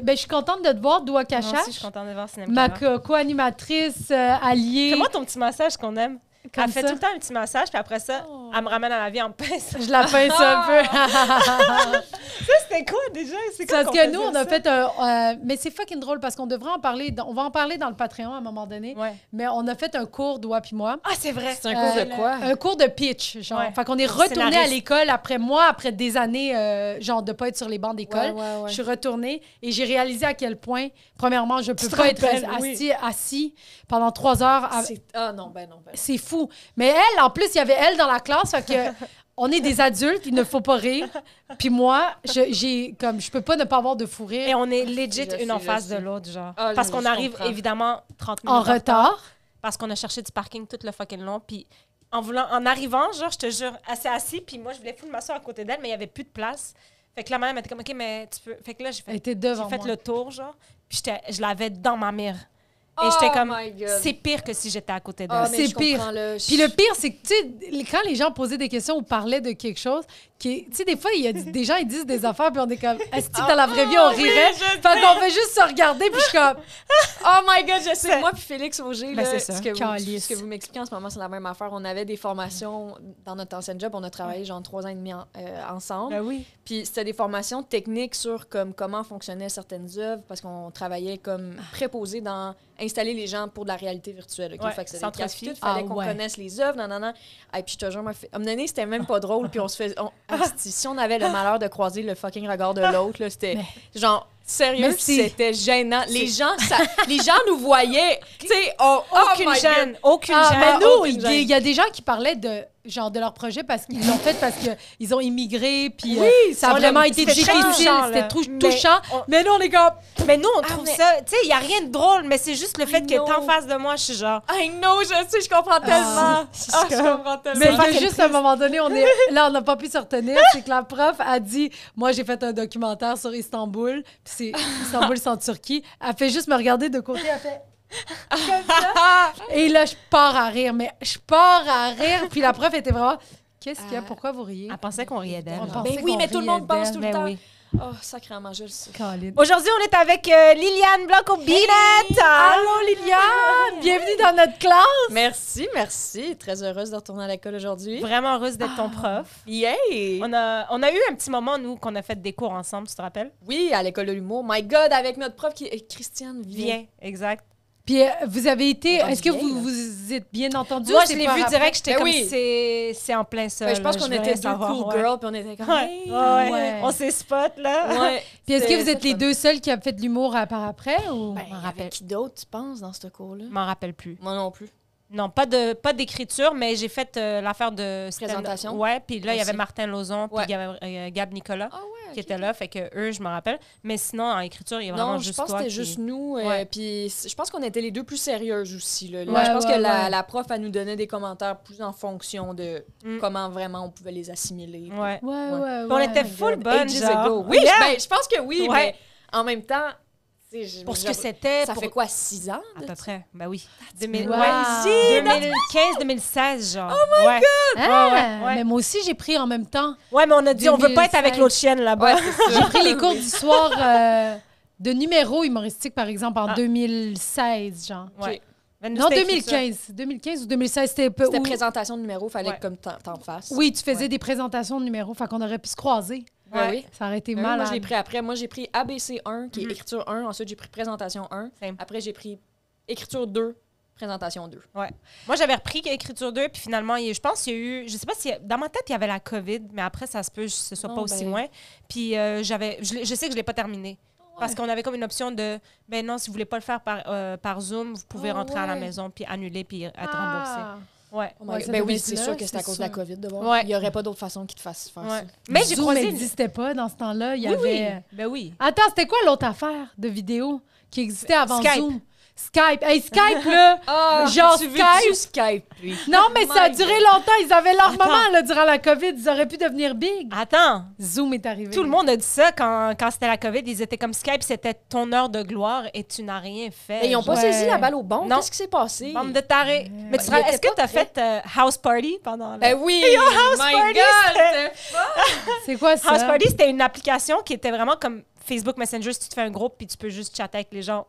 Je suis contente de te voir, Doua Moi Cachache. aussi, je suis contente de voir Cinéma Ma Cara. co-animatrice alliée. Fais-moi ton petit massage qu'on aime. Comme Elle fait ça. tout le temps un petit massage, puis après ça, elle me ramène à la vie en pince. Je la pince un peu. Ça, c'était quoi déjà? C'est quoi Parce qu'on que nous, faisait on a ça? fait un... mais c'est fucking drôle parce qu'on devrait en parler... On va en parler dans le Patreon à un moment donné. Ouais. Mais on a fait un cours, Doua puis moi. Ah, c'est vrai. C'est un cours de quoi? Un cours de pitch, genre. Ouais. Fait qu'on est retourné à Scénariste. l'école après des années, genre, de pas être sur les bancs d'école. Ouais. Je suis retournée et j'ai réalisé à quel point, premièrement, je peux pas être rappelles, oui. assis pendant 3 heures. Ah non, ben non. C'est fou. Mais elle, en plus, il y avait elle dans la classe, fait que on est des adultes, il ne faut pas rire. Puis moi, je peux pas ne pas avoir de fou rire. Et on est legit Je une en sais, face je de sais. l'autre, genre. Ah, parce je qu'on arrive comprends. évidemment 30 minutes En retard. parce qu'on a cherché du parking tout le fucking long. Puis en arrivant, genre, je te jure, assez assis, puis moi, je voulais foutre m'asseoir à côté d'elle, mais il n'y avait plus de place. Fait que la madame était comme, OK, mais tu peux. Fait que là, j'ai Elle fait, était devant j'ai fait moi. le tour, genre, puis je l'avais dans ma mire. Et Oh j'étais comme, my God. c'est pire que si j'étais à côté d'elle. Ah, mais C'est je pire. comprends, là. Puis le pire, c'est que, tu sais, quand les gens posaient des questions ou parlaient de quelque chose, tu sais, des fois, il y a des gens, ils disent des affaires, puis on est comme, est-ce que dans la vraie vie, on rirait? Fait qu'on fait juste se regarder, puis je suis comme, Oh my God, je sais. Moi puis Félix Auger, Ben, là, c'est ça. Calice. ce que vous m'expliquez en ce moment, c'est la même affaire. On avait des formations dans notre ancien job. On a travaillé genre 3 ans et demi ensemble. Ben oui. Puis c'était des formations techniques sur comme comment fonctionnaient certaines œuvres parce qu'on travaillait comme préposé dans installer les gens pour de la réalité virtuelle. OK? Ouais, Fait que c'était sans des casques, profit. tout, fallait Ah, qu'on ouais. connaisse les œuvres, nanana. Et puis je te jure, à un moment donné, c'était même pas drôle. Puis on se fait... si on avait le malheur de croiser le fucking regard de l'autre, là, c'était genre... Sérieux, Mais c'est- c'était gênant. Les gens nous voyaient. Tu sais, Aucune gêne. Aucune ah, gêne. mais nous, aucune il gêne. y a des gens qui parlaient de leur projet parce qu'ils l'ont fait parce qu'ils ont immigré, puis ça a on vraiment l'a- été c'était très difficile, touchant, c'était là. touchant. on- Mais nous, on est comme... Mais nous, on trouve mais- ça. Tu sais, il n'y a rien de drôle, mais c'est juste le fait qu'elle est en know. face de moi, je suis genre. I know, je sais, je comprends tellement. Je comprends tellement. Mais il y a fucking juste à un moment donné, là, on n'a pas pu se retenir. C'est que la prof a dit, moi, j'ai fait un documentaire sur Istanbul, puis c'est Istanbul, c'est en Turquie. Elle fait juste me regarder de côté, elle fait comme ça. Et là, je pars à rire, Puis la prof était vraiment, qu'est-ce qu'il y a? Pourquoi vous riez? Elle pensait qu'on riait d'elle. On genre. pensait Ben oui, qu'on mais tout le riait monde pense d'elle. tout le Ben temps. oui. Oh, sacrément, je le sais. Colin. Aujourd'hui, on est avec Liliane Bloch au Binette. Allô, Liliane! Bienvenue dans notre classe! Merci. Très heureuse de retourner à l'école aujourd'hui. Vraiment heureuse d'être ton prof. Yay! On a eu un petit moment, nous, qu'on a fait des cours ensemble, tu te rappelles? Oui, à l'école de l'humour. My God, avec notre prof qui est Christiane Viens. Viens, exact. Puis vous avez été... On Est-ce que vient, là. vous êtes bien entendu? Moi, ou je c'est l'ai par vu après? direct, j'étais Ben comme, oui. c'est en plein ça. Ben, je pense là, qu'on veux était rien deux savoir, cool ouais. girls, puis on était comme... Ouais, Hey! Ouais. On s'est spot, là. Ouais. Puis est-ce que vous C'était êtes les fun. deux seuls qui ont fait de l'humour par après? Ou... Ben, m'en il y rappelle. avait qui d'autre, tu penses, dans ce cours-là? Je m'en rappelle plus. Moi non plus. Non, pas d'écriture, mais j'ai fait l'affaire de Présentation? Ouais, puis là, il y avait Aussi. Martin Lauzon, puis Ouais. il y avait Gab Nicolas Ah ouais, qui était là, fait que eux, je me rappelle. Mais sinon, en écriture, il y a vraiment Non, je juste pense que toi c'était qui- juste nous. Ouais. Puis je pense qu'on était les deux plus sérieuses aussi. Là. Ouais, Je pense ouais, que ouais. la prof, elle nous donnait des commentaires plus en fonction de Mm. comment vraiment on pouvait les assimiler. Ouais. Ouais. On était Oh my full God. bonne, Ages genre. ago. Oui, Yeah! ben, je pense que oui, Ouais. mais en même temps, tu sais, Pour ce que c'était. ça pour- fait quoi, 6 ans? À de peu ça? près, ben oui. Wow. Ouais, 2015-2016, genre. Oh my Ah, ouais. Mais moi aussi, j'ai pris en même temps. Ouais, mais on a dit, on veut pas être avec 2016. l'autre chienne là-bas. J'ai pris les cours d'histoire de numéros humoristiques, par exemple, en Ah. 2016, genre. Ouais. Ben, nous, Non, c'était 2015. 2015 ou 2016, c'était un peu... C'était où- présentation de numéro, fallait Ouais. que comme t'en fasses. Oui, tu faisais Ouais. des présentations de numéros, fait qu'on aurait pu se croiser. Ouais, oui. Ça aurait été Moi, mal. je l'ai pris après. Moi, j'ai pris ABC 1, qui est Mhm. écriture 1. Ensuite, j'ai pris présentation 1. Same. Après, j'ai pris écriture 2, présentation 2. Moi, j'avais repris écriture 2, puis finalement, je pense qu'il y a eu... Je sais pas si... Dans ma tête, il y avait la COVID, mais après, ça se peut que ce soit Oh, pas aussi ben. loin. Puis je sais que je l'ai pas terminé. Parce qu'on avait comme une option de... Ben non, si vous voulez pas le faire par Zoom, vous pouvez Oh, rentrer à la ouais. maison, puis annuler, puis être Ah. remboursé. Ouais. Oh my Ouais, God. ça Ben devait oui, être c'est là, sûr que c'est à c'est cause de la sûr. COVID de voir. Ouais. Il n'y aurait pas d'autre façon qui te fasse faire Ouais. ça. Mais j'ai Zoom croisé... n'existait pas dans ce temps-là. Il y Oui, oui. avait... Ben oui. Attends, c'était quoi l'autre affaire de vidéo qui existait avant Skype. Zoom? Skype. Hey, Skype, là! Genre tu veux Skype. du Skype, lui. Non, mais ça a My duré God. longtemps. Ils avaient leur Attends. moment, là, durant la COVID. Ils auraient pu devenir big. Attends. Zoom est arrivé. Tout le monde a dit ça quand c'était la COVID. Ils étaient comme Skype, c'était ton heure de gloire et tu n'as rien fait. Mais ils n'ont pas Ouais. saisi la balle au bon. Non. Qu'est-ce qui s'est passé? Bande de tarés. Mais Il était est-ce que pas tu as prêt. fait House Party pendant Ben oui! House My Party, God! c'était- C'est quoi ça? House Party, c'était une application qui était vraiment comme Facebook Messenger, si tu te fais un groupe, puis tu peux juste chatter avec les gens.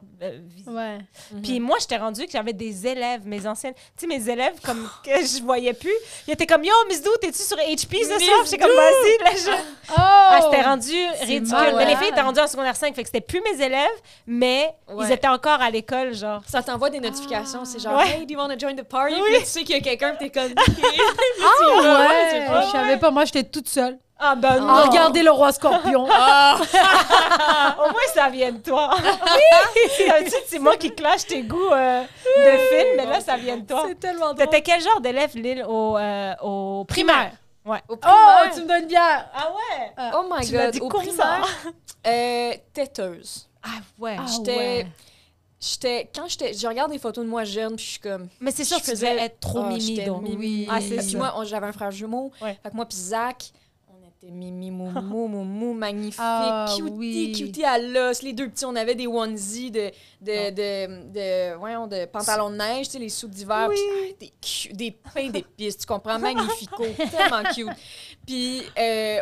Ouais. Puis moi, j'étais rendue que j'avais des élèves, mes anciennes... Tu sais, mes élèves, comme que je voyais plus, ils étaient comme « Yo, Miss Do, t'es-tu sur HP ce soir? » J'étais comme « Vas-y, là, je... » Ah, c'était rendu ridicule. malade. Mais les filles étaient rendues en secondaire 5, fait que c'était plus mes élèves, mais ils étaient encore à l'école, genre. Ça t'envoie des notifications, c'est genre, Ouais. hey, do you want to join the party? Oui. Puis là, tu sais qu'il y a quelqu'un, puis t'es comme, Ouais, je savais pas. Moi, j'étais toute seule. Ah, ben non! À regarder le roi scorpion. Au moins, ça vient de toi. Oui! C'est moi qui clash tes goûts de film, mais là, ça vient de toi. C'est tellement drôle. T'étais quel genre d'élève, Lille, au primaire? Ouais. au Oh, primaire. tu me donnes une bière. Ah ouais? Oh my Tu m'as God, dit au comme primaire, ça. têteuse. Ah ouais. Ah J'étais... ouais. Quand je regarde des photos de moi jeune, puis je suis comme... Mais c'est sûr je que tu devais être trop mimi, j'étais donc. mimi. Ah, c'est Puis ça. moi, j'avais un frère jumeau. Ouais. Fait que moi puis Zach, on était mimi, moumou, magnifique, Ah, cutie, oui. cutie à l'os. Les deux petits, on avait des onesies de pantalons de neige, tu sais, les soupes d'hiver. Puis, des pains d'épices, tu comprends? Magnifico, tellement cute. Puis,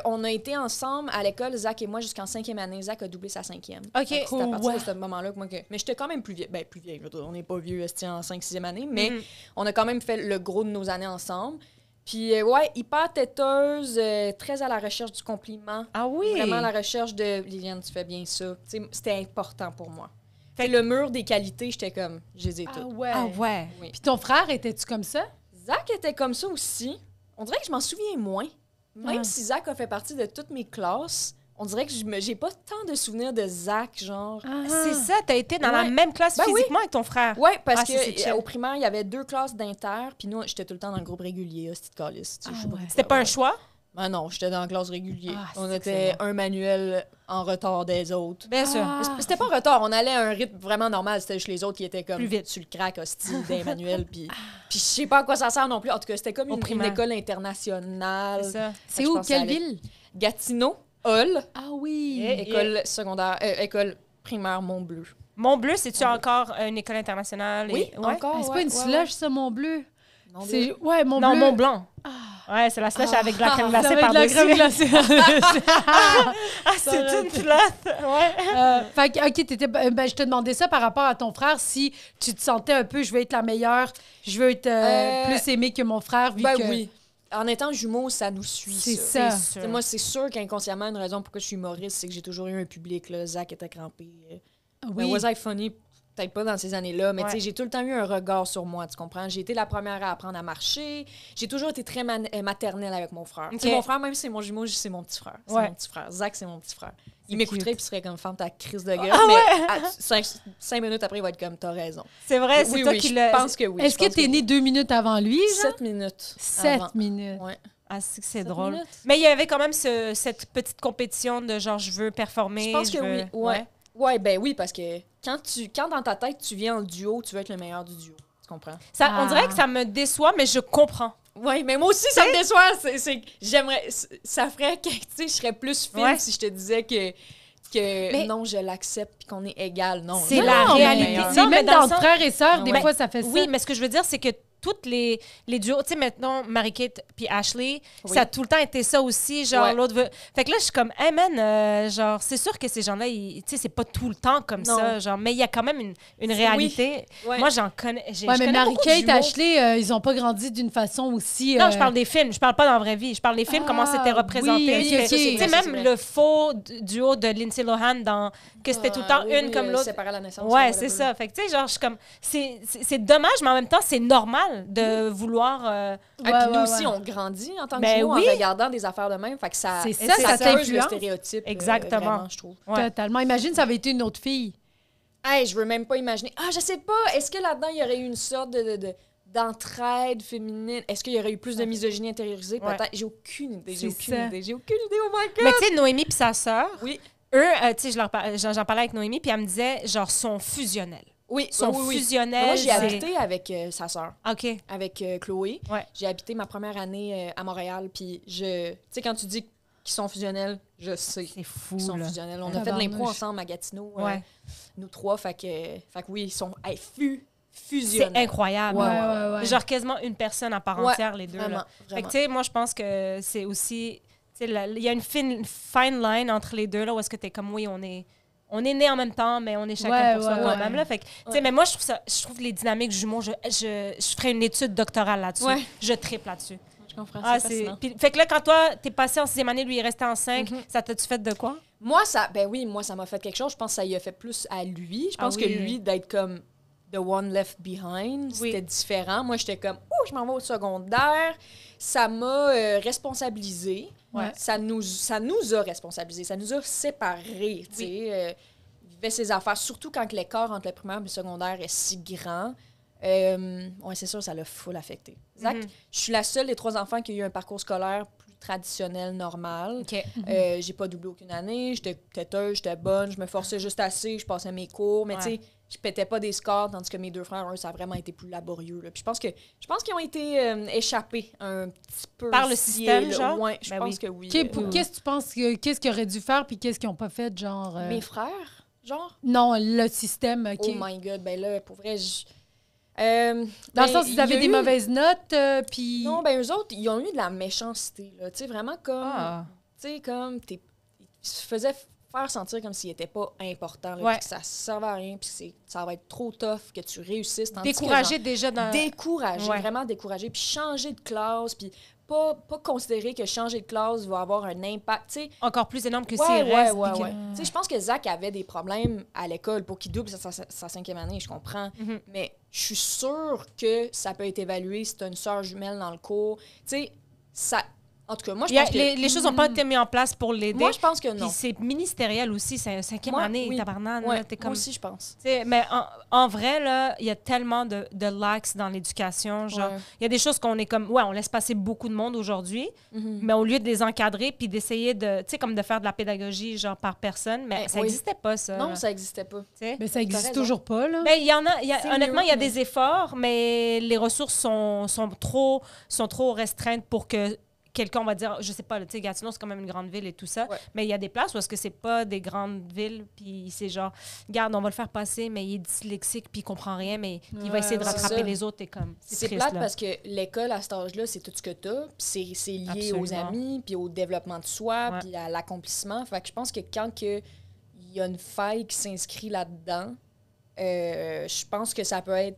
on a été ensemble à l'école, Zach et moi, jusqu'en 5e année. Zach a doublé sa 5e. OK. Fait que c'est à partir Ouais. de ce moment-là que moi... Mais j'étais quand même plus vieille. Ben, plus vieille. Je veux dire, on n'est pas vieux en 5e année, mais on a quand même fait le gros de nos années ensemble. Puis, ouais, hyper têteuse, très à la recherche du compliment. Ah oui? Vraiment à la recherche de... Liliane, tu fais bien ça. Tu sais, c'était important pour moi. Fait que le mur des qualités, j'étais comme... Je les ai Ah toutes. ouais. Ah ouais. Oui. Puis ton frère, étais-tu comme ça? Zach était comme ça aussi. On dirait que je m'en souviens moins. Même Ah. si Zach a fait partie de toutes mes classes, on dirait que j'ai pas tant de souvenirs de Zach, genre... C'est ça, t'as été dans la Ouais. même classe Ben oui. physiquement avec ton frère. Ouais, parce Ah, ça, c'est que chill. au primaire, il y avait 2 classes d'inter, puis nous, j'étais tout le temps dans le groupe régulier, cette calice. Ah ouais. C'était pas un choix? Ben non, j'étais dans la classe régulier. Ah, On c'est était un manuel en retard des autres. Bien sûr. Ah. Mais c'était pas en retard, on allait à un rythme vraiment normal. C'était juste les autres qui étaient comme Plus vite. sur le crack, hostile, des manuels. Puis je sais pas à quoi ça sert non plus. En tout cas, c'était comme Au une primaire. école internationale. C'est ça. C'est je où? pense Quelle à la- ville? Gatineau, Hull, Ah oui. Et- école secondaire, école primaire Mont-Bleu. Mont-Bleu, c'est-tu encore une école internationale? Oui, et... ouais? encore. Ah, c'est pas une slush, ça, mon bleu. Non, C'est... Ouais, mon Non, bleu. Mont-Blanc. Ouais, c'est la slush avec de la crème glacée Ça va être de la crème par-dessus. glacée. Ah, c'est une flotte. Ouais. Fait que, OK, je te demandais ça par rapport à ton frère, si tu te sentais un peu, je veux être la meilleure, je veux être plus aimée que mon frère, vu Ben que... oui. En étant jumeau, ça nous suit. C'est ça. ça. C'est sûr. T'sais, moi, c'est sûr qu'inconsciemment, une raison pourquoi je suis humoriste, c'est que j'ai toujours eu un public. Là. Zach était crampé. Mais Oui. was I funny? Peut-être pas dans ces années-là, mais Ouais. tu sais, j'ai tout le temps eu un regard sur moi, tu comprends? J'ai été la première à apprendre à marcher. J'ai toujours été très maternelle avec mon frère. Ok. Tu sais, mon frère, même si c'est mon jumeau, c'est mon petit frère. C'est Ouais. mon petit frère. Zach, c'est mon petit frère. Il C'est m'écouterait cute. puis serait comme, femme, ta crise de gueule. Ah mais 5 minutes après, il va être comme, t'as raison. C'est vrai, c'est oui, toi oui, qui je l'as... pense que oui. Est-ce que t'es né 2 minutes avant lui, genre? 7 minutes. 7 avant. minutes. Ouais. Ah, c'est 7 drôle. minutes. Mais il y avait quand même cette petite compétition de genre, je veux performer. Je pense que veux- oui. Ouais. Ouais, ben oui, parce que quand dans ta tête, tu viens en duo, tu veux être le meilleur du duo. Tu comprends? Ça, Ah. On dirait que ça me déçoit, mais je comprends. Oui, mais moi aussi, ça me déçoit. J'aimerais... Ça ferait que, tu sais, je serais plus fine Ouais. si je te disais que Mais- non, je l'accepte puis qu'on est égal. Non, C'est non, la non, réalité. mais, C'est Non, mais même dans le dans sens- frères et sœurs, des Ouais. fois, ça fait ça. Oui, mais ce que je veux dire, c'est que toutes les duos, tu sais, maintenant, Mary-Kate puis Ashley, Oui. ça a tout le temps été ça aussi, genre, Ouais. l'autre veut... Fait que là, je suis comme, hey man, genre, c'est sûr que ces gens-là, tu sais, c'est pas tout le temps comme Non. ça, genre, mais il y a quand même une réalité. Ouais. Moi, j'en connais... Ouais, je mais connais beaucoup de Mary-Kate, jumeaux. Ashley, ils ont pas grandi d'une façon aussi... Non, je parle des films, je parle pas dans la vraie vie. Je parle des films, comment c'était représenté. oui, Tu ok, sais, ok. tu sais, Ça, c'est même vrai. le faux duo de Lindsay Lohan dans que c'était tout le temps oui, une oui, comme l'autre. séparé à la naissance. Ouais, c'est ça. Fait que, tu sais, genre, je suis comme... C'est dommage, mais en même temps, c'est normal de vouloir... Ah, Ouais, puis nous ouais, aussi, ouais. on grandit en tant que Ben jumeaux oui. en regardant des affaires de même. Fait que ça, C'est ça, ça creuse le t'influence. stéréotype. Exactement. Vraiment, je trouve. Ouais. Totalement. Imagine, ça avait été une autre fille. Hey, je veux même pas imaginer. Ah, je sais pas. Est-ce que là-dedans, il y aurait eu une sorte d'entraide féminine? Est-ce qu'il y aurait eu plus de misogynie intériorisée? Ouais. Peut-être. J'ai aucune idée. C'est ça. J'ai aucune idée. Oh my God! Mais tu sais, Noémie puis sa sœur, Oui. eux, tu sais, j'en parlais avec Noémie, puis elle me disait, genre, sont fusionnels. Oui, Sont oui. fusionnels. Moi, j'ai c'est- habité avec sa sœur, OK. avec Chloé. Ouais. J'ai habité ma première année à Montréal. Puis, tu sais, quand tu dis qu'ils sont fusionnels, je sais. C'est fou, Ils sont là. fusionnels. On a fait de Tabarnouche. l'impro ensemble à Gatineau, Ouais. nous trois. Fait que oui, ils sont C'est fusionnels. incroyable. Ouais, ouais, ouais. Genre quasiment une personne à part Ouais, entière, les deux. Vraiment, Là. Fait que, vraiment. tu sais, moi, je pense que c'est aussi... Tu il y a une fine line entre les deux, là, où est-ce que t'es comme, oui, on est nés en même temps, mais on est chacun pour soi quand même. Là. Fait que, mais moi, je trouve les dynamiques jumeaux, je ferais une étude doctorale là-dessus. Ouais. Je triple là-dessus. Je comprends, c'est fait que là, quand toi, t'es passé en 6e année, lui, il est resté en 5, ça t'a-tu fait de quoi? Moi, ça m'a fait quelque chose. Je pense que ça y a fait plus à lui. Je pense que lui, d'être comme the one left behind, c'était différent. Moi, j'étais comme, je m'en vais au secondaire. Ça m'a responsabilisée. Ouais. Ça nous a responsabilisés. Ça nous a séparés, tu sais. Vivait ses affaires, surtout quand l'écart entre le primaire et le secondaire est si grand. C'est sûr, ça l'a full affecté. Zach, je suis la seule des 3 enfants qui a eu un parcours scolaire plus traditionnel, normal. Okay. J'ai pas doublé aucune année. J'étais têteuse, j'étais bonne, je me forçais juste assez, je passais mes cours. Mais tu sais, je pétais pas des scores, tandis que mes 2 frères, ça a vraiment été plus laborieux. Là. Puis je pense qu'ils ont été échappés un petit peu. Par le système, genre? Ouais, je pense que oui. Qu'est-ce que tu penses, qu'est-ce qu'ils auraient dû faire puis qu'est-ce qu'ils n'ont pas fait, genre... Mes frères, genre? Non, le système. Oh my God, ben là, pour vrai, dans le sens, ils avaient des mauvaises notes, puis... Non, ben eux autres, ils ont eu de la méchanceté, là. Tu sais, vraiment comme... Tu sais, comme... Ils se faisaient faire sentir comme s'il n'était pas important, là, puis que ça ne servait à rien, puis ça va être trop tough que tu réussisses. Découragé déjà dans... Découragé, vraiment découragé, puis changer de classe, puis pas considérer que changer de classe va avoir un impact, tu sais. Encore plus énorme que s'il reste. Tu sais, je pense que Zach avait des problèmes à l'école pour qu'il double sa 5e année, je comprends, mais je suis sûre que ça peut être évalué si tu as une sœur jumelle dans le cours. Tu sais, ça... En tout cas, moi, je pense que... Les choses n'ont pas été mises en place pour l'aider. Moi, je pense que non. Puis c'est ministériel aussi, c'est 5e année, tabarnane. Ouais, moi aussi, je pense. Mais en vrai, là, il y a tellement de lax dans l'éducation. Genre, il y a des choses qu'on est comme... Ouais, on laisse passer beaucoup de monde aujourd'hui, mais au lieu de les encadrer puis d'essayer de... Tu sais, comme de faire de la pédagogie, genre, par personne, mais ça n'existait pas, ça. Non, ça n'existait pas. T'sais? Mais ça n'existe toujours pas, là. Mais il y en a... Honnêtement, il y a des efforts, mais les ressources sont trop restreintes pour que quelqu'un va dire, je sais pas, tu sais, Gatineau, c'est quand même une grande ville et tout ça, mais il y a des places où est-ce que c'est pas des grandes villes, puis c'est genre, regarde, on va le faire passer, mais il est dyslexique, puis il comprend rien, mais il va essayer de rattraper les autres, et comme, c'est triste, plate là. parce que l'école, à cet âge-là, c'est tout ce que t'as, puis c'est lié aux amis, puis au développement de soi, puis à l'accomplissement. Fait que je pense que quand il y a une faille qui s'inscrit là-dedans, je pense que ça peut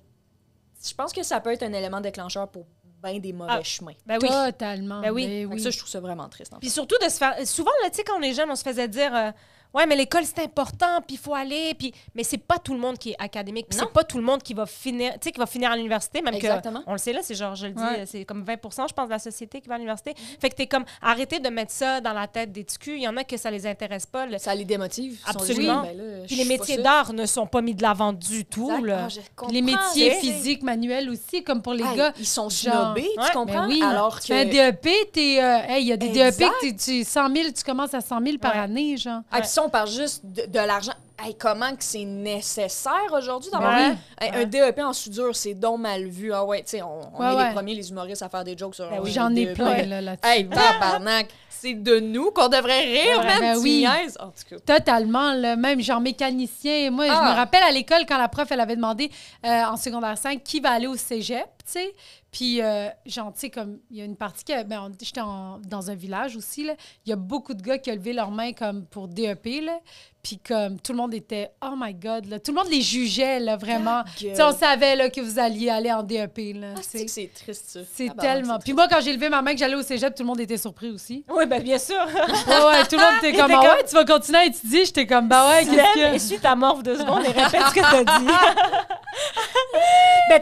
être un élément déclencheur pour bien des mauvais chemins. Ben oui. Totalement. Ben oui. Ça, je trouve ça vraiment triste. Puis surtout de se faire... Souvent, là, tu sais, quand on est jeune, on se faisait dire... ouais, mais l'école, c'est important, puis il faut aller. Puis... Mais c'est pas tout le monde qui est académique. Puis c'est pas tout le monde qui va finir, tu sais, qui va finir à l'université. Même Exactement. On le sait, là, c'est genre, je le dis, c'est comme 20%, je pense, de la société qui va à l'université. Fait que t'es comme, arrêtez de mettre ça dans la tête des TQ. Il y en a que ça les intéresse pas. Ça les démotive. Absolument. Puis les métiers d'art ne sont pas mis de l'avant du tout. Là. Les métiers physiques, manuels aussi, comme pour les gars. Ils sont snobés, tu comprends? Ben oui. Alors que... un DEP, il y a des DEP que 100 000, tu commences à 100 000 par année, genre. Puis ça, on parle juste de l'argent. Hey, comment que c'est nécessaire aujourd'hui d'avoir un DEP en soudure, c'est donc mal vu. Ah ouais, tu sais, on est les premiers, les humoristes, à faire des jokes sur j'en ai plein là-dessus. Hey, tabarnak, c'est de nous qu'on devrait rire, même, niaise. En tout cas. Totalement, là, même genre mécanicien. Moi, je me rappelle à l'école, quand la prof, elle avait demandé en secondaire 5 qui va aller au cégep, tu sais. Puis, genre, tu sais, comme, il y a une partie que, j'étais dans un village aussi, là. Il y a beaucoup de gars qui ont levé leurs mains comme pour DEP, là. Puis, comme, tout le monde était, oh my God, là. Tout le monde les jugeait, là, vraiment. Tu sais, on savait, là, que vous alliez aller en DEP, là. C'est triste, ça. C'est tellement. Puis, moi, quand j'ai levé ma main que j'allais au cégep, tout le monde était surpris aussi. Oui, bien sûr. ouais, tout le monde était comme, ouais, tu vas continuer à étudier. J'étais comme, ouais, qu'est-ce que... Essuie ta morve 2 secondes et répète ce que t'as dit.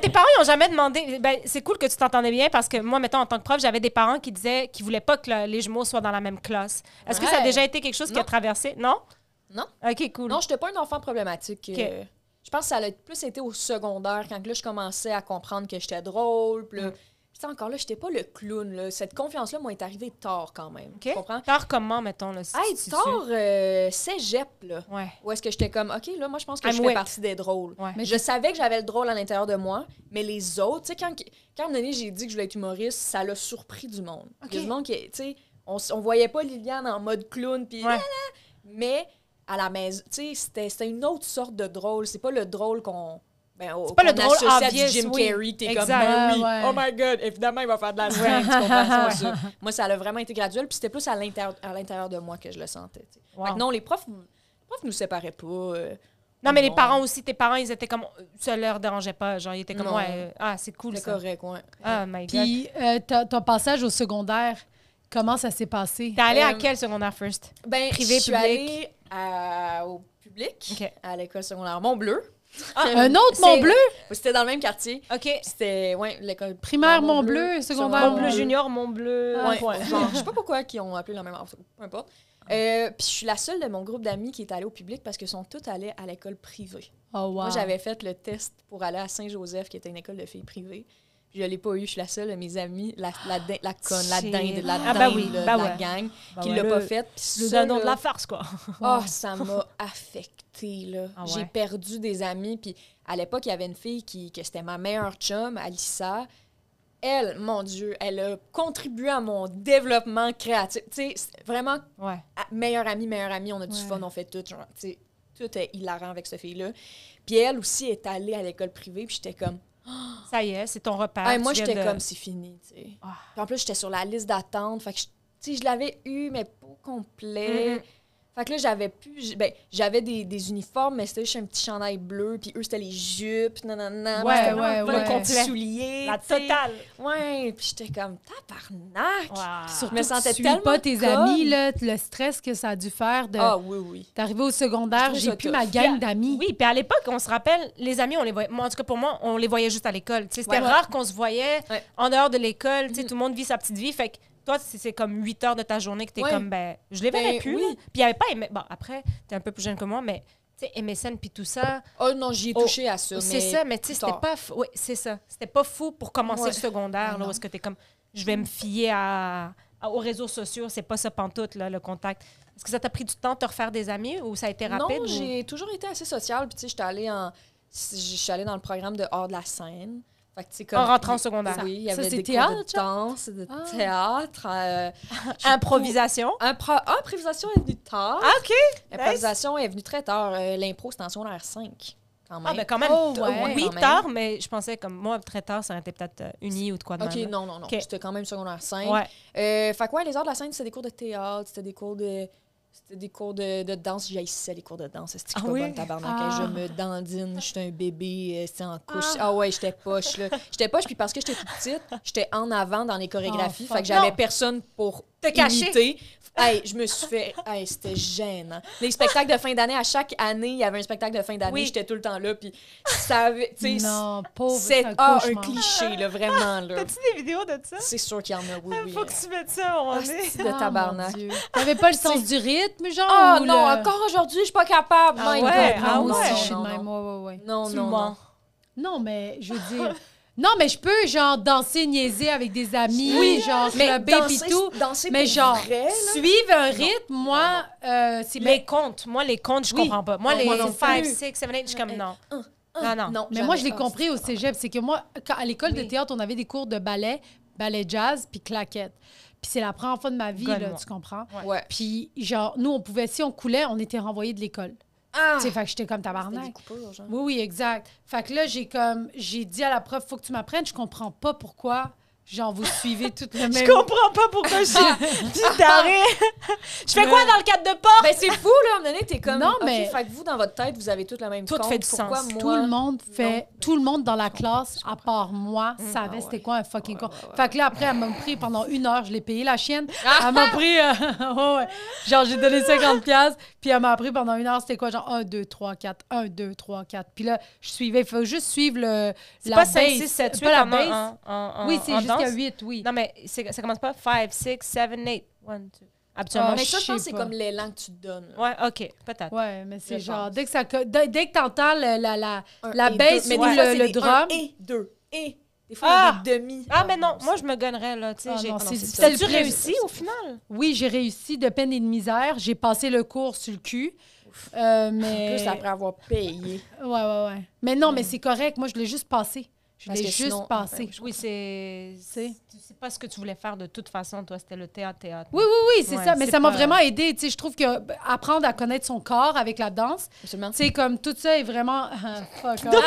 Tes parents, ils n'ont jamais demandé. C'est cool que tu t'entendais bien parce que moi, mettons, en tant que prof, j'avais des parents qui disaient qu'ils ne voulaient pas que les jumeaux soient dans la même classe. Est-ce que ça a déjà été quelque chose qui a traversé? Non? Non. OK, cool. Non, je n'étais pas un enfant problématique. Okay. Je pense que ça a plus été au secondaire, quand là, je commençais à comprendre que j'étais drôle. Puis encore là, j'étais pas le clown. Là. Cette confiance-là m'est arrivée tard quand même. Okay. Tu comprends? Tard comment, mettons? Là, tard, cégep, là. Ouais. Où est-ce que j'étais comme, OK, là, moi, je pense que je fais partie des drôles. Ouais. Mais je savais que j'avais le drôle à l'intérieur de moi, mais les autres, tu sais, quand à un moment donné, j'ai dit que je voulais être humoriste, ça l'a surpris du monde. Okay. Il y a du monde qui, tu sais, on voyait pas Liliane en mode clown, puis mais à la maison, tu sais, c'était une autre sorte de drôle. C'est pas le drôle qu'on... c'est pas le drôle associé obvious, à du Jim oui. Carrey, t'es comme, Exact. ben oui, Ouais. oh my God, évidemment, il va faire de la scène, tu comprends, c'est pas ça. Moi, ça a vraiment été graduel, puis c'était plus à l'intérieur de moi que je le sentais. Wow. Fait que non, les profs nous séparaient pas. Non, mais les non. parents aussi, tes parents, ils étaient comme... Ça leur dérangeait pas. Genre, ils étaient comme, Non. ouais, c'est cool, C'est ça. correct, ouais. Ah, my God. Puis, ton passage au secondaire, comment ça s'est passé? T'es allé à quel secondaire first? Ben, Privé, je suis public? allée au public, OK. à l'école secondaire Mont-Bleu. Un autre Mont-Bleu? C'était dans le même quartier. OK. C'était, ouais, l'école Primaire Mont-Bleu, secondaire Mont-Bleu junior, Mont-Bleu... Ouais, point. genre, je sais pas pourquoi ils ont appelé la même affaire, peu importe. Puis je suis la seule de mon groupe d'amis qui est allée au public parce qu'ils sont tous allés à l'école privée. Oh, wow. Moi, j'avais fait le test pour aller à Saint-Joseph, qui était une école de filles privées. Puis je l'ai pas eu. Je suis la seule de mes amis, la conne, la dinde, la Ah, oui, de bah la ouais. gang, Bah qui ouais, l'a le- pas fait. Puis Le ça, dindon de là, la farce, quoi. oh, ça m'a affectée, là. Ah ouais. J'ai perdu des amis. Puis à l'époque, il y avait une fille que c'était ma meilleure chum, Alissa. Elle, mon Dieu, elle a contribué à mon développement créatif. Tu sais, c'est vraiment Ouais. meilleure amie, on a du Ouais. fun, on fait tout. Genre, tu sais, tout est hilarant avec cette fille-là. Puis elle aussi est allée à l'école privée, puis j'étais comme... Ça y est, c'est ton repère. Ah, moi, tu viens j'étais de- comme, c'est fini, tu sais. Ah. Puis en plus, j'étais sur la liste d'attente, fait que, tu sais, je l'avais eu, mais pas au complet. Mhm. Fait que là, j'avais des uniformes, mais c'était juste un petit chandail bleu, puis eux, c'était les jupes, nanana. Ouais, c'était ouais, vraiment ouais. pas Complet. souliers, La tu sais. totale. Ouais, puis j'étais comme, tabarnak! Wow. Surtout me que sentais tu suis tellement pas tes conne. amis, là, le stress que ça a dû faire de... Ah oui, oui. D'arriver au secondaire, Je trouve j'ai ça plus tough. ma gang d'amis. Oui, puis à l'époque, on se rappelle, les amis, on les voyait. Moi, en tout cas, pour moi, on les voyait juste à l'école. Tu sais, c'était Ouais. rare qu'on se voyait Ouais. en dehors de l'école. Tu sais, Mhm. tout le monde vit sa petite vie. Fait que toi, c'est comme 8 heures de ta journée que t'es Ouais. comme, ben, je les verrais Ben, plus. oui. là. Puis il n'y avait pas... Bon, après, t'es un peu plus jeune que moi, mais... Tu sais, MSN puis tout ça, Oh non, j'y ai Oh, touché à ça, c'est mais... ça, mais tu sais, c'était tard. pas... Oui, c'est ça. C'était pas fou pour commencer Ouais. le secondaire, là, Non. où est-ce que t'es comme, je vais me fier aux réseaux sociaux, c'est pas ça pantoute, là, le contact. Est-ce que ça t'a pris du temps de te refaire des amis ou ça a été rapide? Non, ou- j'ai toujours été assez sociale. Puis, tu sais, je suis allée dans le programme de hors de la scène. Fait que, tu sais, comme... En rentrant au secondaire. Oui, il y Ça, avait c'est des théâtre, cours de genre? danse, de Ah. théâtre. Improvisation. Improvisation est venue tard. Ah, OK. Improvisation est venue très tard. L'impro, c'était en secondaire 5, quand même. Ah, ben quand même. Oh, ouais. Oui, Quand même. tard, mais je pensais comme moi, très tard, ça aurait été peut-être uni ou de quoi de OK, même. non. OK. C'était quand même secondaire 5. Ouais. Fait que, ouais, les heures de la scène, c'était des cours de théâtre, c'était des cours de danse. J'haïssais les cours de danse. C'était Ah pas oui? bonne tabarnak. Ah. Je me dandine. J'étais un bébé. C'était en couche. Ah ouais, j'étais poche, là. J'étais poche, puis parce que j'étais toute petite, j'étais en avant dans les chorégraphies. Oh, fait que fuck. j'avais Non. personne pour Te cacher. imiter. Hey, je me suis fait... Hey, c'était gênant. Les spectacles de fin d'année, à chaque année, il y avait un spectacle de fin d'année. Oui. J'étais tout le temps là, puis ça avait... Tu sais, Non, pauvre, c'est un un cauchemar. cliché, là, vraiment, là. T'as-tu des vidéos de ça? C'est sûr qu'il y en a, oui, oui. Faut que tu mettes ça, on Ah, est. c'est de Ah, tabarnak. mon Dieu. T'avais pas le sens du rythme, genre? Ah ou non, le- encore aujourd'hui, je suis pas capable. Ah My ouais, God, ah non, moi ouais. aussi, non, je suis de non, même. non. Ouais. Non, Tu non, mens. non. Non, mais je veux dire... Non, mais je peux, genre, danser, niaiser avec des amis, Oui, genre, mais clubber pis tout. danser Mais pour genre, vrai, là. suivre un rythme, moi, c'est... Les comptes. Moi, les comptes, je Oui. comprends pas. Moi, Non, les moi non 5, plus. 6, 7, 8, je suis comme non. Non. Mais moi, je l'ai jamais. compris au cégep. C'est que moi, à l'école de Oui. théâtre, on avait des cours de ballet jazz, puis claquette. Puis c'est la première fois de ma vie, là, Gonne-moi. tu comprends? Ouais. Puis, genre, nous, on pouvait, si on coulait, on était renvoyés de l'école. Ah! Tu sais, fait que j'étais comme C'était des tabarnak. coupures, genre. Oui, oui, exact. Fait que là, j'ai dit à la prof, faut que tu m'apprennes. Je comprends pas pourquoi, genre, vous suivez tout le même... Je comprends pas pourquoi je suis d'arrêt. Je fais quoi dans le cadre de porte? Ben, c'est fou, là, à un moment donné, t'es comme... Non, OK, mais- fait que vous, dans votre tête, vous avez tout le même Tout compte. fait du Pourquoi sens. moi... Tout le monde fait, non. tout le monde dans la classe, à part moi, savait Ah ouais. c'était quoi un fucking con. ouais, Fait que là, après, elle m'a pris pendant 1 heure, je l'ai payé la chienne. Ah! Elle m'a pris, ouais. Genre, j'ai donné 50$, puis elle m'a appris pendant 1 heure, c'était quoi, genre 1, 2, 3, 4, 1, 2, 3, 4. Puis là, je suivais, il faut juste suivre C'est la pas 5, base. 6, 7, 8 pas la en, base. en Oui, c'est en jusqu'à danse? 8, oui. Non, mais ça commence pas 5, 6, 7, 8. 1, 2. Habituellement. Ah, Mais ça, je je pense que sais c'est pas. comme l'élan que tu te donnes. là. Ouais, OK, peut-être. Ouais, mais c'est Je genre, pense. dès que t'entends la Un et bass deux. Mais ou des fois, le c'est des drum. 1 et 2. Et des fois, il y a des demi. Ah, mais non, moi, je me gonnerais, là. Tu sais, Ah, j'ai... non, c'est c'est ça. difficile. T'as-tu réussi au final? Oui, j'ai réussi de peine et de misère. J'ai passé le cours sur le cul. Mais... Plus après avoir payé. Ouais. Mais non, mais c'est correct. Moi, je l'ai juste passé. Je Parce l'ai que juste sinon- passé. Oui, c'est pas ce que tu voulais faire de toute façon, toi, c'était le théâtre. Oui, oui, oui, c'est Ouais, ça. Mais c'est ça m'a pas- vraiment aidé. Tu sais, je trouve que apprendre à connaître son corps avec la danse, Absolument. tu sais, comme tout ça est vraiment. Fuck off.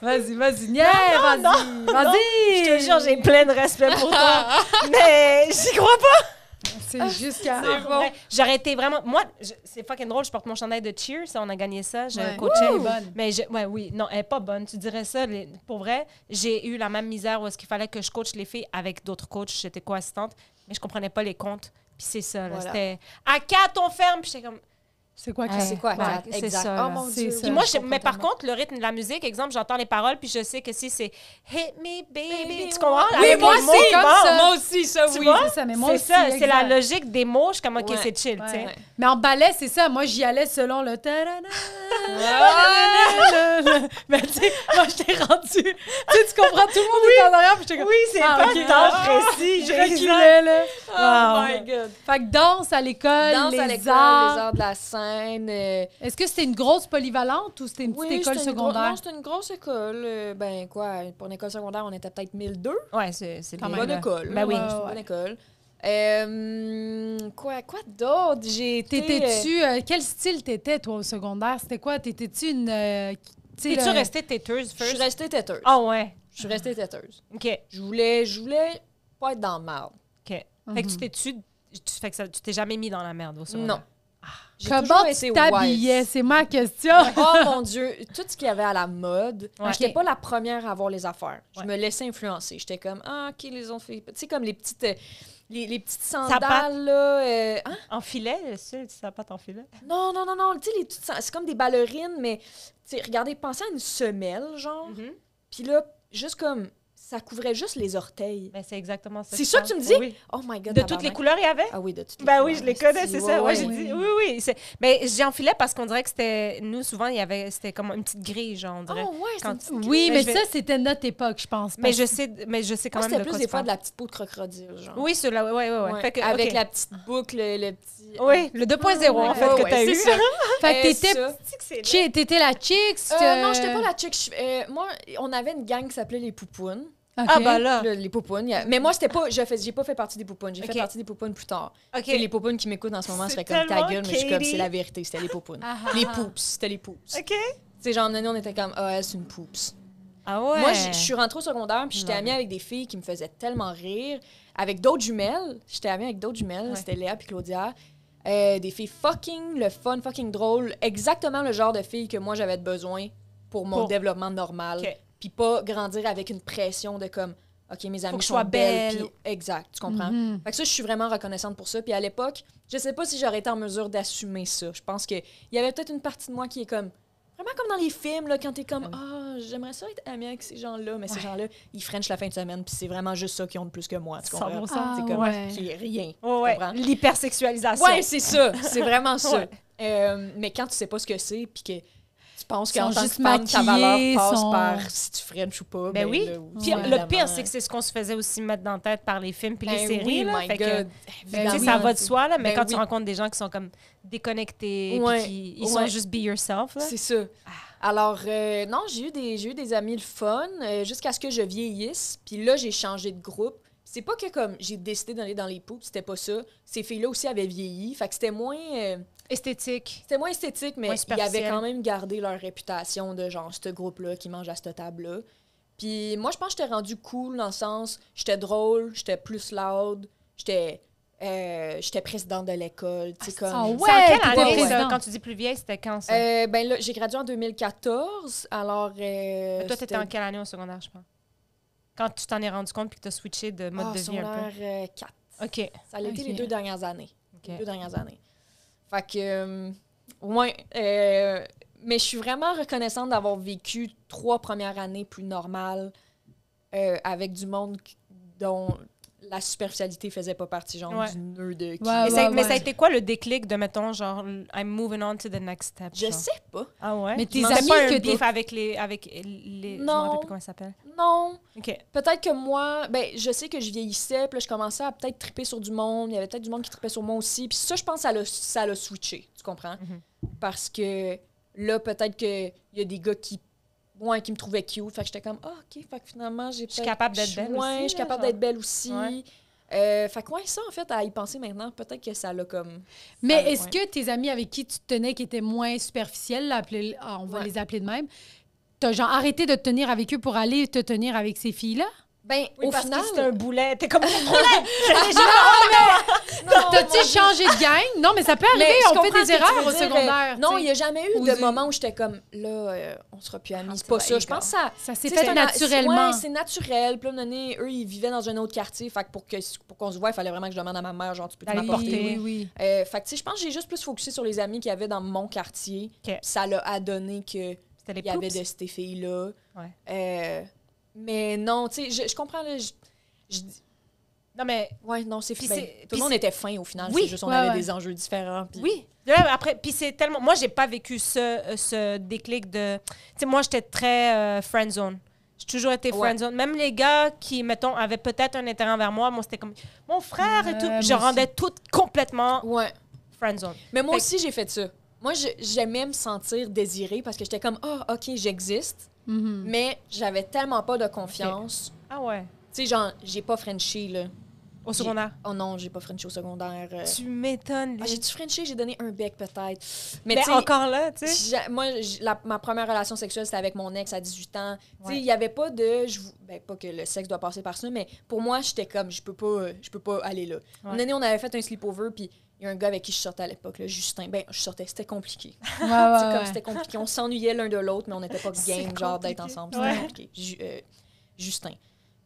Vas-y, niais, vas-y, vas-y. Je te jure, j'ai plein de respect pour toi, mais j'y crois pas. C'est juste qu'à. Ah, pour vrai, j'aurais été vraiment... Moi, c'est fucking drôle, je porte mon chandail de Cheers, on a gagné ça, je Ouais. coachais. Wouh! Bonne. Mais oui, non, elle est pas bonne, tu dirais ça. Pour vrai, j'ai eu la même misère où est-ce qu'il fallait que je coach les filles avec d'autres coachs, j'étais co-assistante, mais je comprenais pas les comptes. Puis c'est ça, là, Voilà. c'était à 4 on ferme, puis j'étais comme... C'est quoi Ouais. que C'est quoi, Ouais, Kat? c'est Exact. ça, Oh là. mon C'est Dieu. ça. Puis moi, Je comprends mais par tellement. contre, le rythme de la musique, exemple, j'entends les paroles, puis je sais que si c'est « Hit me, baby Baby, », tu comprends? Oui, Avec moi les aussi, mots, comme bon. ça. Moi aussi, ça, Tu oui. vois? C'est ça, mais moi C'est aussi, ça, c'est la exact. logique des mots, je suis comme « OK, Ouais. c'est chill », tu sais. Ouais. Mais en ballet, c'est ça. Moi, j'y allais selon le. Mais tu sais, moi, je t'ai rendu. Tu sais, tu comprends, tout le monde est en arrière, puis j'étais comme. Oui, c'est Ah, pas ok. le temps précis. Je reculais, là. Oh Wow. my God. Fait que danse à l'école, Danse les à l'école, arts. les arts de la scène. Est-ce que c'était une grosse polyvalente ou c'était une petite école c'était secondaire? Non, c'était une grosse école. Ben quoi, pour une école secondaire, on était peut-être 1002. Ouais, c'est Quand Une bien. même. bonne école. Ben oui. C'est une bonne école. Quoi d'autre? J'ai été... T'étais-tu. Quel style t'étais, toi, au secondaire? C'était quoi? T'étais-tu une. tu sais, Es-tu le- restée têteuse Je suis first? restée têteuse. Ah ouais. Je suis restée têteuse. OK. Je voulais pas être dans le marde. OK. Fait que tu t'es-tu... Fait que tu t'es jamais mis dans la merde au secondaire? Non. J'ai Comment toujours tu été t'habillais? wise. C'est ma question. Oh mon Dieu, tout ce qu'il y avait à la mode, Ouais. j'étais Ok. pas la première à avoir les affaires. Je Ouais. me laissais influencer. J'étais comme, ah, OK, les autres filles. Tu sais, comme les petites, les petites Sapates. sandales, là. Hein? En filet, le style, tu sais pas en filet? Non. Tu sais, les petites c'est comme des ballerines, mais, tu sais, regardez, pensez à une semelle, genre. Puis là, juste comme, ça couvrait juste les orteils. Ben, c'est exactement ça. C'est je ça que pense. tu me dis? Oui. Oh my God, De toutes les tabarnak. couleurs, il y avait? Ah oui, de toutes les Ben couleurs. oui, je les connais, c'est ça. Ouais, Ouais, j'ai ouais. dit, oui. Mais j'ai enfilé parce qu'on dirait que c'était... Nous, souvent, c'était comme une petite grille, genre, on dirait. Oh ouais, c'est Quand- une petite Oui, Mais mais je vais- ça, c'était notre époque, je pense. Mais parce- je sais quand Moi, même c'était de plus quoi des tu fois parles. de la petite peau de crocodile, genre. Oui, ceux-là, ouais. Ouais. Fait que, Avec OK. la petite boucle, le petit... Oui, le 2.0, en fait, Ouais, que ouais, t'as eu. c'est ça. Fait que t'étais. ça. T'étais la chicks? Non, j'étais pas la chick. Moi, on avait une gang qui s'appelait les Poupounes. Ah, bah là. Les Poupounes. Mais moi, c'était pas... J'ai pas fait partie des Poupounes. J'ai Ok. fait partie des Poupounes plus tard. OK. Tu sais, les Poupounes qui m'écoutent en ce moment C'est seraient comme ta tellement gueule, mais je suis comme, Katie. c'est la vérité, c'était les Poupounes. Les Poups, c'était les Poups. OK. Tu sais, genre, nous, on était comme, ah, elle, c'est une Poups. Ah ouais. Moi, je suis rentrée au secondaire, puis j'étais Ouais. amie avec des filles qui me faisaient tellement rire. Avec d'autres jumelles. J'étais amie avec d'autres jumelles. Ouais. C'était Léa puis Claudia. Des filles fucking le fun, fucking drôle. Exactement le genre de filles que moi, j'avais besoin pour mon Pour- développement normal. OK. Puis pas grandir avec une pression de comme, OK, mes amis que je sont sois belles. belle. Puis exact, tu comprends? Mhm. Fait que ça, je suis vraiment reconnaissante pour ça. Puis à l'époque, je sais pas si j'aurais été en mesure d'assumer ça. Je pense qu'il y avait peut-être une partie de moi qui est comme... Vraiment comme dans les films, là, quand t'es comme « Ah, j'aimerais ça être amie avec ces gens-là. » Mais ces gens-là, ils frenchent la fin de semaine, puis c'est vraiment juste ça qu'ils ont de plus que moi, tu comprends? 100%. Ah, C'est comme ouais. qui est rien, Ouais, tu comprends? l'hypersexualisation. Ouais, c'est ça. C'est vraiment ça. Ouais. Mais quand tu sais pas ce que c'est, puis que tu penses Ils qu'en sont tant que juste femme, ta maquillés, valeur passe sont- par si tu frenches ou pas. Ben oui. là, Puis évidemment, le pire, c'est que c'est ce qu'on se faisait aussi mettre dans la tête par les films puis les Ben séries. oui, là. my Fait que, God. tu sais, Évidemment, ça va de tu sais. soi, là, mais Ben quand tu oui. rencontres des gens qui sont comme déconnectés, Ouais, puis ils sont ouais. juste be yourself, là. C'est ça. Alors, non, j'ai eu des amis le fun jusqu'à ce que je vieillisse. Puis là, j'ai changé de groupe. C'est pas que comme j'ai décidé d'aller dans les Poups, c'était pas ça. Ces filles-là aussi avaient vieilli. Fait que c'était moins Esthétique. esthétique, mais Moins ils avaient superficiel. quand même gardé leur réputation de genre, ce groupe-là qui mange à cette table-là. Puis moi, je pense que j'étais rendue cool dans le sens, j'étais drôle, j'étais plus loud, j'étais présidente de l'école, tu sais, comme... Ah ouais, C'est en quelle t'étais année, ça? présidente. Quand tu dis plus vieille, c'était quand, ça? Ben là, j'ai gradué en 2014, alors... Toi, t'étais en quelle année au secondaire, je pense? Quand tu t'en es rendu compte puis que t'as switché de mode de vie un peu. secondaire 4. OK. Ça a été Ok. les 2 dernières années. OK. Les 2 dernières années. Fait que, ouais, mais je suis vraiment reconnaissante d'avoir vécu 3 premières années plus normales avec du monde dont la superficialité faisait pas partie, genre Ouais. du nœud de qui. Ouais, Mais, ça, ouais, mais ça a ouais. été quoi le déclic de, mettons, genre, I'm moving on to the next step? Je genre? sais pas. Ah ouais? Mais tes C'était amis pas un que beef t'es- avec les... Je me Non. rappelle plus comment ça s'appelle. Non. OK. Peut-être que moi, ben, je sais que je vieillissais, puis là, je commençais à peut-être triper sur du monde. Il y avait peut-être du monde qui tripait sur moi aussi. Puis ça, je pense que ça l'a switché, tu comprends? Mhm. Parce que là, peut-être qu'il y a des gars qui ouais, qui me trouvait cute. Fait que j'étais comme, OK, fait que finalement, je suis capable d'être belle aussi. Ouais, je suis capable d'être belle aussi. Ouais. Fait que, ouais, ça, en fait, à y penser maintenant, peut-être que ça l'a comme... Mais est-ce que tes amis avec qui tu te tenais, qui étaient moins superficiels, là, on va les appeler de même, t'as genre arrêté de te tenir avec eux pour aller te tenir avec ces filles-là? Ben, au parce final... que c'est un boulet. T'es comme... T'as-tu changé de gang? Non, mais ça peut arriver, on fait des erreurs au secondaire. Non, il n'y a jamais eu de moment où j'étais comme, là, on sera plus amis. C'est pas ça. Je pense que ça s'est fait naturellement. Ouais, c'est naturel. Puis là, eux, ils vivaient dans un autre quartier. Fait que pour qu'on se voie, il fallait vraiment que je demande à ma mère, genre, tu peux m'apporter? Oui. Fait que, tu sais, je pense que j'ai juste plus focusé sur les amis qu'il y avait dans mon quartier. Ça l'a adonné que il y avait de ces filles-là. Mais non, tu sais, je comprends, là, non, mais... Ouais, non, c'est... tout le monde était fin, au final. Oui, c'est juste on avait des enjeux différents. Pis... Oui. Là, après, puis c'est tellement... Moi, j'ai pas vécu ce déclic de... Tu sais, moi, j'étais très friendzone. J'ai toujours été friendzone. Même les gars qui, mettons, avaient peut-être un intérêt envers moi, c'était comme mon frère et tout. Je rendais tout complètement friendzone. Mais moi aussi, j'ai fait ça. Moi, j'aimais me sentir désirée parce que j'étais comme, OK, j'existe. Mais j'avais tellement pas de confiance. Ah ouais? Tu sais, genre, j'ai pas Frenché, là. Au secondaire? Oh non, j'ai pas Frenché au secondaire. Tu m'étonnes. J'ai-tu Frenché? J'ai donné un bec, peut-être. Mais encore là, tu sais. Moi, ma première relation sexuelle, c'était avec mon ex à 18 ans. Tu sais, il y avait pas de... pas que le sexe doit passer par ça, mais pour moi, j'étais comme, je peux pas aller là. Une année, on avait fait un sleepover, puis il y a un gars avec qui je sortais à l'époque, là, Justin. Je sortais, c'était compliqué. C'était compliqué. On s'ennuyait l'un de l'autre, mais on n'était pas game, genre, d'être ensemble. C'était compliqué. Justin.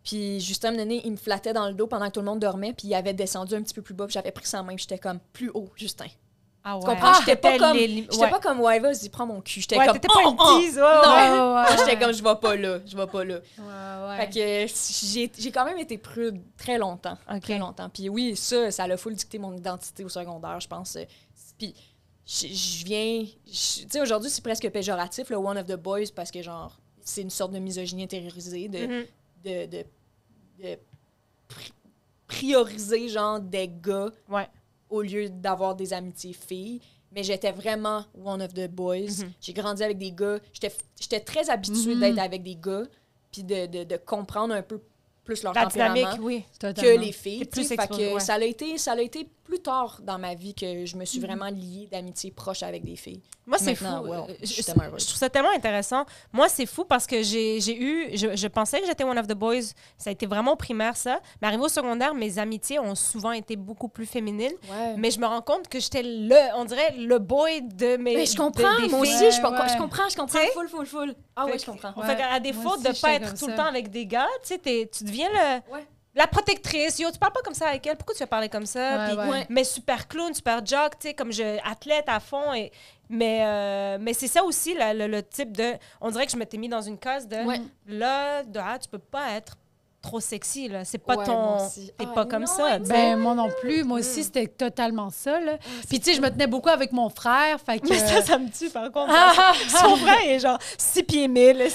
Puis Justin, il me flattait dans le dos pendant que tout le monde dormait, puis il avait descendu un petit peu plus bas, puis j'avais pris sa main, puis j'étais comme plus haut, Justin. Ah ouais. Tu comprends? J'étais pas comme, ouais, vas-y, prends mon cul. J'étais comme, t'étais pas une tease, non. J'étais comme, je vais pas là. Ouais. Fait que j'ai quand même été prude très longtemps. Très longtemps. Puis oui, ça l'a full dicté mon identité au secondaire, je pense. Puis je viens... Tu sais, aujourd'hui, c'est presque péjoratif, le one of the boys, parce que, genre, c'est une sorte de misogynie intériorisée, de prioriser, genre, des gars au lieu d'avoir des amitiés filles. Mais j'étais vraiment one of the boys. J'ai grandi avec des gars. J'étais très habituée d'être avec des gars puis de comprendre un peu plus leur tempérament que les filles. Fait que ça a été plus tard dans ma vie que je me suis vraiment liée d'amitié proche avec des filles. Moi, c'est fou. Je trouve ça tellement intéressant. Moi, c'est fou parce que je pensais que j'étais one of the boys. Ça a été vraiment au primaire, ça. Mais arrivé au secondaire, mes amitiés ont souvent été beaucoup plus féminines. Ouais. Mais je me rends compte que j'étais on dirait le boy de mes Mais je comprends, moi aussi. Je comprends. Full. Ah ouais, je comprends. Fait qu'à défaut de ne pas être tout le temps avec des gars, tu deviens la protectrice. Tu parles pas comme ça avec elle. Pourquoi tu vas parler comme ça? Mais super clown, super jock, tu sais, comme athlète à fond. Mais c'est ça aussi, le type de... On dirait que je m'étais mis dans une case de... tu peux pas être trop sexy, là. C'est pas t'es pas comme ça. Ben, moi non plus. Moi aussi, c'était totalement ça, là. Puis, tu sais, je me tenais beaucoup avec mon frère, fait que... Mais ça me tue, par contre. Son frère est genre 6 pieds 1000. Ouais,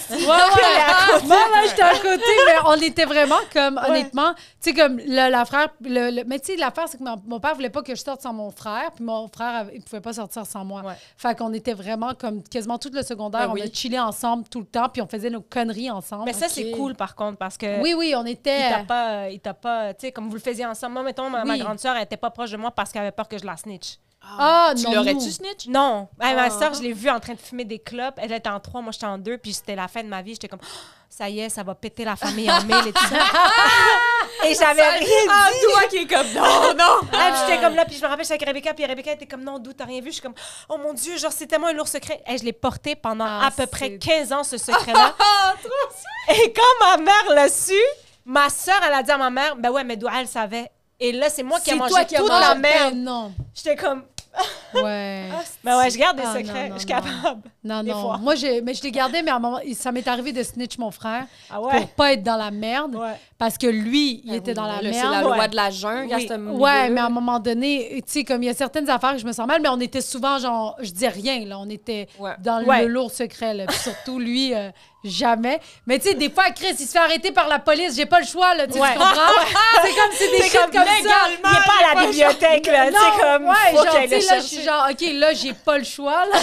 j'étais à côté, mais on était vraiment comme, honnêtement, tu sais, comme la frère... mais tu sais, l'affaire, c'est que mon père voulait pas que je sorte sans mon frère, puis mon frère, il pouvait pas sortir sans moi. Ouais. Fait qu'on était vraiment comme, quasiment tout le secondaire, on a chillé ensemble tout le temps, puis on faisait nos conneries ensemble. Mais ça, c'est cool, par contre, parce que... Oui, on était... Il t'a pas... Tu sais, comme vous le faisiez ensemble. Moi, mettons, ma grande sœur, elle était pas proche de moi parce qu'elle avait peur que je la snitch. Tu l'aurais-tu snitch? Non. Ma sœur, je l'ai vue en train de fumer des clopes. Elle était en 3, moi, j'étais en 2, puis c'était la fin de ma vie. J'étais comme, ça y est, ça va péter la famille en 1000 et tout ça. Et j'avais rien dit. Toi qui es comme, non. Puis j'étais comme là, puis je me rappelle, j'étais avec Rebecca, puis Rebecca était comme, non, d'où t'as rien vu? Je suis comme, oh mon Dieu, genre, c'est tellement un lourd secret. Et je l'ai porté pendant à peu près 15 ans, ce secret-là. Et quand ma mère l'a su, ma sœur, elle a dit à ma mère, ben ouais, mais d'où elle savait. Et là, c'est moi qui ai mangé toute la merde. Non. J'étais comme... Ouais. Ben ouais, je garde des secrets. Je suis capable. Non. Moi, je l'ai gardé, mais à un moment, ça m'est arrivé de snitch mon frère pour pas être dans la merde. Ouais. Parce que lui, il était dans la merde. C'est la loi de la jungle à ce moment-là. Ouais, mais à un moment donné, tu sais, comme il y a certaines affaires que je me sens mal, mais on était souvent, genre, je dis rien, là. On était dans le lourd secret, là. Puis surtout, lui, jamais. Mais tu sais, des fois, Chris, il se fait arrêter par la police. J'ai pas le choix, là, tu sais, tu comprends? C'est comme, c'est des shit comme ça. Il est pas à la bibliothèque, là. C'est comme, faut genre, qu'elle tu le sais, là, je cherche. suis genre, OK, là, j'ai pas le choix, là.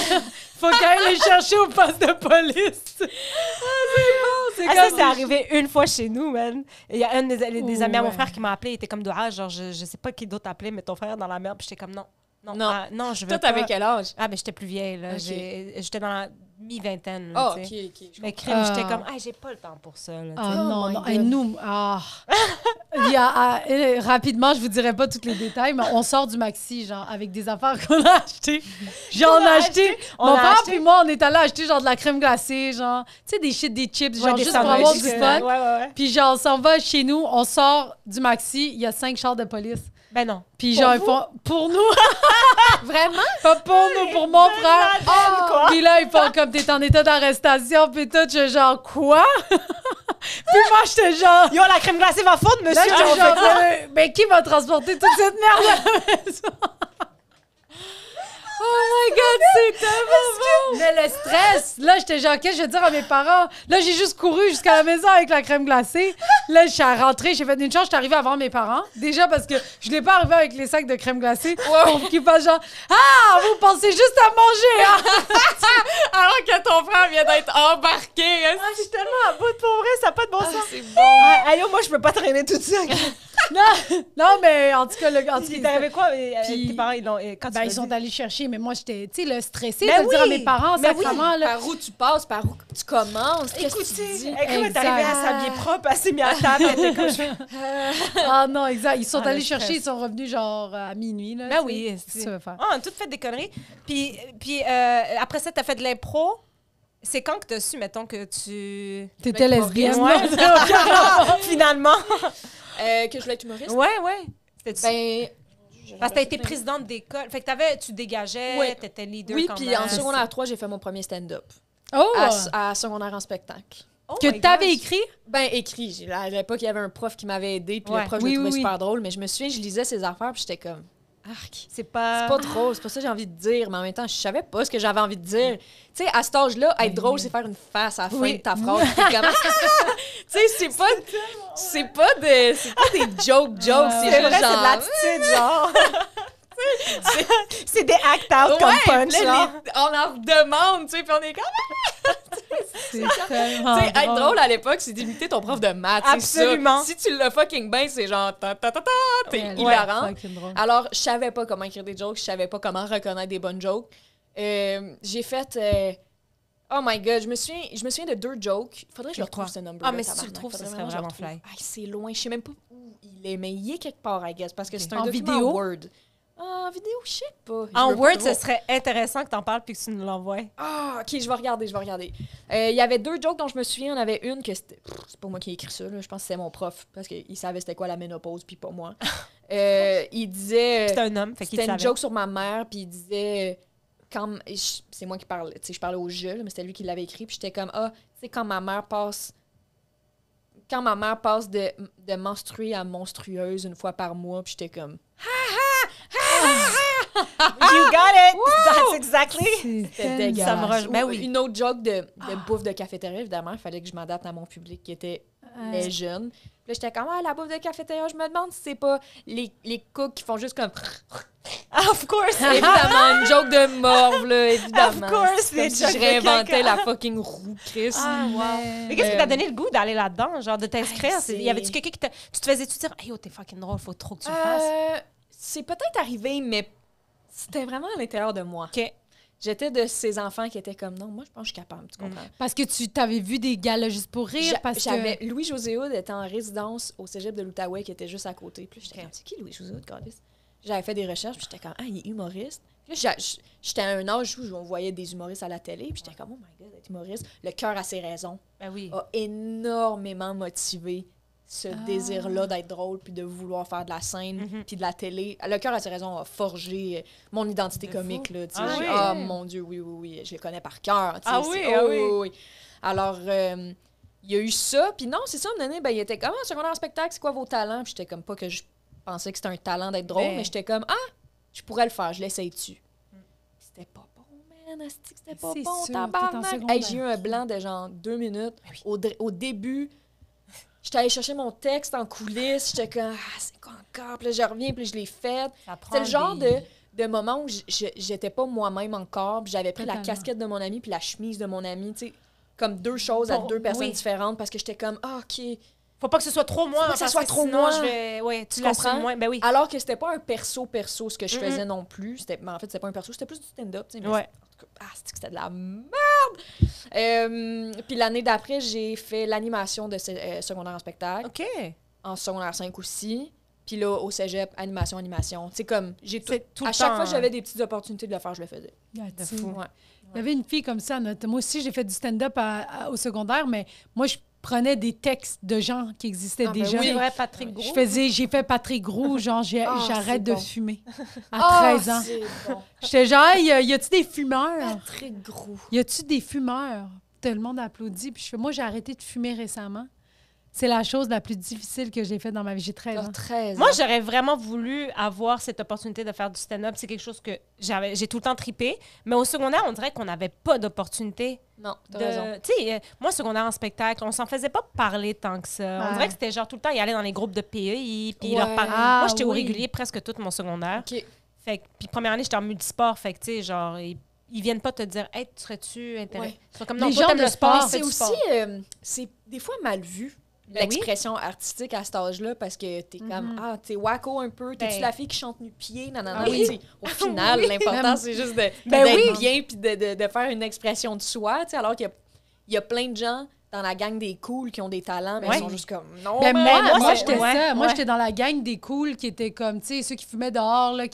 Faut qu'elle aille le chercher au poste de police. C'est Ah, ça, comme c'est arrivé une fois chez nous, man. Il y a un des amis à mon frère qui m'a appelé. Il était comme, genre, je sais pas qui d'autre appelait, mais ton frère est dans la merde. Puis j'étais comme, non. Non, je veux Toi, pas. t'avais quel âge? Ah, ben j'étais plus vieille, là. Okay. J'étais dans la mi-vingtaine. Ah, tu sais. OK. Mais crime, j'étais comme, j'ai pas le temps pour ça. Là, Ah Oh non, my non. God. Et nous, il y a, rapidement, je vous dirai pas tous les détails, mais on sort du maxi, genre, avec des affaires qu'on a achetées. Genre, on a acheté. Mon frère puis moi, on est allés acheter, genre, de la crème glacée, genre, tu sais, des shit, des chips, genre, juste pour avoir du fun. Ouais. Puis, genre, on s'en va chez nous, on sort du maxi, il y a 5 chars de police. Ben non. Puis, genre, ils font. Pour nous! Vraiment? Pas pour nous, pour mon frère. quoi? Puis là, ils font comme t'es en état d'arrestation, puis tout, je suis genre, quoi? Puis moi, j'étais genre. Yo, la crème glacée va fondre, monsieur. Là, j'étais genre, mais qui va transporter toute cette merde à la maison? Oh my God, c'est tellement bon! Mais le stress, là, j'étais genre, qu'est-ce que je vais dire à mes parents? Là, j'ai juste couru jusqu'à la maison avec la crème glacée. Là, je suis rentrée, j'ai fait une chance, je suis arrivée avant mes parents. Déjà parce que je l'ai pas arrivé avec les sacs de crème glacée. Pour qu'ils fassent genre, ah, vous pensez juste à manger, hein? Alors que ton frère vient d'être embarqué. Ah, je suis tellement à bout de pour vrai, ça n'a pas de bon sens. C'est bon. Aïe, moi, je peux pas traîner toute seule. Non, mais en tout cas, Il t'est arrivé quoi? Puis- Tes parents, ils l'ont. Quand tu ben, l'as ils sont dit? allés chercher, mais moi, j'étais, tu sais, le stressé Ben de le dire à oui, mes parents, ben oui. sacrément, là. Par où tu passes, par où tu commences, qu'est-ce que tu dis? Écoute, Exact. t'es arrivée à s'habiller propre, elle s'est mise à table, elle était comme Ah non, exact. Ils sont Ah, allés le chercher, stress. ils sont revenus genre à minuit, là. Ben tu sais. oui, C'est ça, faire. Ah, on a toutes fait des conneries. Puis après ça, t'as fait de l'impro. C'est quand que t'as su, mettons, que tu... T'étais lesbienne, Ouais. non? Finalement. Que je voulais être humoriste? Ouais. C'était Ben... parce que t'as été présidente d'école. Fait que tu dégageais, Oui. t'étais leader Oui, quand puis même. en secondaire 3, j'ai fait mon premier stand-up. Oh! À secondaire en spectacle. Oh Que my t'avais gosh. écrit? Ben, écrit. À l'époque, il y avait un prof qui m'avait aidé, puis Ouais. le prof, je Oui, le trouvais oui, super drôle, mais je me souviens, je lisais ses affaires, puis j'étais comme... Arc. C'est pas... C'est pas drôle, c'est pas ça que j'ai envie de dire, mais en même temps, je savais pas ce que j'avais envie de dire. Tu sais, à cet âge-là, être drôle, c'est faire une face à la fin Oui. de ta phrase. T'es comme... Tu sais, c'est pas des jokes, C'est c'est vrai, juste c'est de genre... l'attitude, genre. C'est des act-out comme punch, puis là, genre. on en redemande, tu sais, puis on est comme... C'est tellement Tu sais, être drôle à l'époque, c'est d'imiter ton prof de maths, c'est Absolument. ça. Si tu le fucking bien, c'est genre ta, t'es Ouais, hilarant. fucking drôle. Alors, je savais pas comment écrire des jokes, je savais pas comment reconnaître des bonnes jokes. J'ai fait... oh my God, je me souviens de 2 jokes. Faudrait que je retrouve ce number. Ah, mais si tu le trouves, ce serait vraiment fly. Ah, c'est loin, je sais même pas où il est, mais il est quelque part, I guess, parce que c'est un En document vidéo? Word. En vidéo, je sais pas. Je En veux pas Word, trop. ce serait intéressant que t'en parles puis que tu nous l'envoies. Ah, OK, je vais regarder. Il y avait 2 jokes dont je me souviens. Il y en avait une que c'était... C'est pas moi qui ai écrit ça, là. Je pense que c'est mon prof, parce qu'il savait c'était quoi la ménopause, puis pas moi. Il disait... C'est un homme, fait qu'il C'était une savait. joke sur ma mère, puis il disait... C'est moi qui parlais, tu sais, je parlais au jeu, là, mais c'était lui qui l'avait écrit, puis j'étais comme, tu sais, quand ma mère passe de menstruée à monstrueuse une fois par mois, puis j'étais comme... You got it! That's exactly! C'était C'était dégueulasse. Ça me rejoint. Ben oui. Une autre joke de bouffe de cafétéria, évidemment. Il fallait que je m'adapte à mon public qui était les jeunes. Puis là, j'étais comme, la bouffe de cafétéria, je me demande si c'est pas les cooks qui font juste comme... Of course! Évidemment, une joke de morve, là, évidemment. Of course, C'est comme les si jokes je de réinventais caca. la fucking roue, Chris. Ah, wow. Mais qu'est-ce qui t'a donné le goût d'aller là-dedans, genre de t'inscrire? c'est- Y avait-tu quelqu'un qui te... Tu te faisais-tu dire, hey, oh, t'es fucking drôle, faut trop que tu le fasses? C'est peut-être arrivé, mais c'était vraiment à l'intérieur de moi. OK. J'étais de ces enfants qui étaient comme, non, moi, je pense que je suis capable, tu comprends? Parce que tu t'avais vu des galas juste pour rire, parce J'avais que... Louis-José Hood était en résidence au cégep de l'Outaouais qui était juste à côté. Puis là, j'étais comme, c'est qui Louis-José Hood, Carlis? J'avais fait des recherches, puis j'étais comme, il est humoriste. Puis là, j'étais à un âge où on voyait des humoristes à la télé, puis j'étais comme, oh my God, être humoriste. Le cœur a ses raisons. Ben oui. A énormément motivé ce désir-là d'être drôle, puis de vouloir faire de la scène, puis de la télé. Le cœur a ses raisons a forgé mon identité comique. Là, tu sais. Ah oui. Ah, mon Dieu, oui, je le connais par cœur. tu sais, Ah c'est- oui, oh, ah oui. oui. Alors, il y a eu ça, puis non, c'est ça, à un moment donné, il était comme, secondaire en spectacle, c'est quoi vos talents? Puis j'étais comme, pas que je pensais que c'était un talent d'être drôle, Ben. mais j'étais comme, je pourrais le faire, je l'essaye dessus. C'était pas bon, man, asti, c'était pas C'est bon, sûr, t'es en tabarnak. secondaire. Hey, j'ai eu un blanc de genre 2 minutes. Au début, j'étais allée chercher mon texte en coulisses. J'étais comme, c'est quoi encore? Puis là, je reviens, puis je l'ai fait. C'était le genre de moment où j'étais pas moi-même encore. Puis j'avais pris la casquette de mon ami puis la chemise de mon ami, tu sais, comme 2 choses à 2 personnes différentes parce que j'étais comme, OK. Faut pas que ce soit trop moi. Faut pas que ça soit trop moi. Tu comprends? Moins. Ben oui. Alors que c'était pas un perso ce que je faisais non plus. En fait, c'était pas un perso, c'était plus du stand-up. Tu sais, mais c'était de la merde! Puis l'année d'après, j'ai fait l'animation de secondaire en spectacle. OK. En secondaire 5 aussi. Puis là, au cégep, animation. Tu sais, comme, tout à chaque fois que j'avais des petites opportunités de le faire, je le faisais. De fou. Ouais. Il y avait une fille comme ça. Moi aussi, j'ai fait du stand-up au secondaire, mais moi, je prenais des textes de gens qui existaient déjà. Oui, ouais, Patrick Gros. J'ai fait Patrick Gros, genre, j'arrête de fumer à 13 ans. Bon. J'étais genre, y a-tu des fumeurs? Patrick Gros. Y a-tu des fumeurs? Tout le monde applaudit. Puis je fais, moi, j'ai arrêté de fumer récemment. C'est la chose la plus difficile que j'ai faite dans ma vie. J'ai 13 ans. 13 ans. Moi, j'aurais vraiment voulu avoir cette opportunité de faire du stand-up. C'est quelque chose que j'ai tout le temps trippé. Mais au secondaire, on dirait qu'on n'avait pas d'opportunité. Non, t'as raison. Tu sais, moi, secondaire en spectacle, on s'en faisait pas parler tant que ça. Ouais. On dirait que c'était genre tout le temps y aller dans les groupes de PEI. Puis leur parler. Ah, moi, j'étais au oui. régulier presque tout mon secondaire. OK. Fait que, puis première année, j'étais en multisport. Fait que, tu sais, genre, ils viennent pas te dire, hey, serais-tu intéressé? Ouais. Ils sont comme, Les non, gens toi, t'aimes de le sport, sport, C'est fais du aussi, sport. c'est des fois mal vu, Ben l'expression artistique à cet âge-là, parce que t'es comme, t'es wacko un peu, t'es-tu Ben. la fille qui chante nu-pied, nanana. Ah oui. Tu sais, au final, l'important, c'est juste d'être bien puis de faire une expression de soi, tu sais, alors qu'il y a plein de gens dans la gang des cools qui ont des talents, mais ils sont juste comme, non, Ben moi, c'est- j'étais ouais, ça. Moi, ouais. j'étais dans la gang des cools qui étaient comme, tu sais, ceux qui fumaient dehors, là,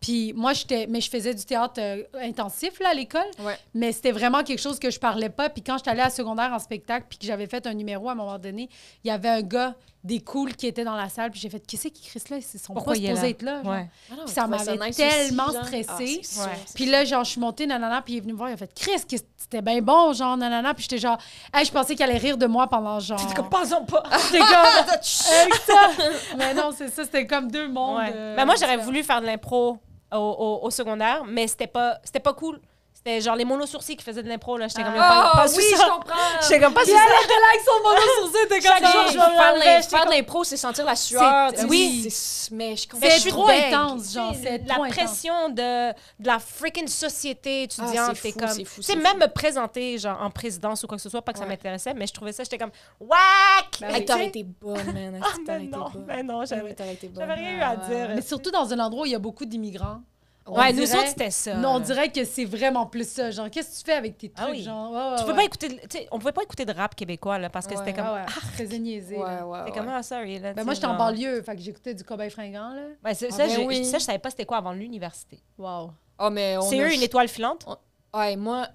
Puis moi, mais je faisais du théâtre intensif, là, à l'école. Ouais. Mais c'était vraiment quelque chose que je parlais pas. Puis quand j'étais allée à secondaire en spectacle, puis que j'avais fait un numéro à un moment donné, il y avait un gars des cools qui était dans la salle, puis j'ai fait, qu'est-ce qui Chris là? Ils sont Pourquoi pas il est supposés là? être là. genre. Ouais. Ah non, Puis je ça trouvais m'avait nice tellement aussi, genre. stressée. Ah, c'est sûr, Ouais. c'est Puis sûr. là, genre, je suis montée, nanana, puis il est venu me voir, il a fait, Chris, c'était bien bon, genre, nanana. Puis j'étais genre, hey, je pensais qu'il allait rire de moi pendant genre. C'était comme, passons pas. C'était comme. Avec ça. Mais non, c'est ça, c'était comme deux mondes. Ouais. Ben moi, j'aurais voulu faire de l'impro au secondaire, mais c'était pas cool. C'était genre les monosourcils qui faisaient de l'impro, là. J'étais comme, pas oui, sur ça. je comprends. J'étais comme, pas sur Puis ça. elle était là avec son mono sourcil, t'es Chaque comme jour, ça. je vais faire de l'impro, c'est sentir la sueur. tu sais, oui. mais je comprends. Mais je C'est suis trop bègue. intense, genre, c'est La trop intense. pression de la freaking société étudiante. c'est t'es fou, comme, c'est fou, tu sais, c'est même fou. me présenter genre en présidence ou quoi que ce soit, pas que ça Ouais. m'intéressait, mais je trouvais ça, j'étais comme, whack! Hey, t'aurais été bonne, man. Ah, T'aurais mais été non, bonne. mais non, T'aurais été bonne. j'avais rien eu à dire. Mais surtout dans un endroit où il y a beaucoup d'immigrants. Ouais, On nous dirait- autres, c'était ça. Non, on dirait que c'est vraiment plus ça. Genre, qu'est-ce que tu fais avec tes trucs? Ah oui. Genre, ouais, Tu peux pas écouter, tu sais, on pouvait pas écouter de rap québécois, là, parce que Ouais. c'était comme, Ouais, très niaisé. là. c'est comme, ah, sorry, là. Ben tu moi, sais, j'étais en genre. banlieue, fait que j'écoutais du Cobain Fringant, là. Ouais, ça, ben oui. ça, je savais pas c'était quoi avant l'université. Wow. Oh, mais on C'est a- eux, une étoile filante? Ouais, moi,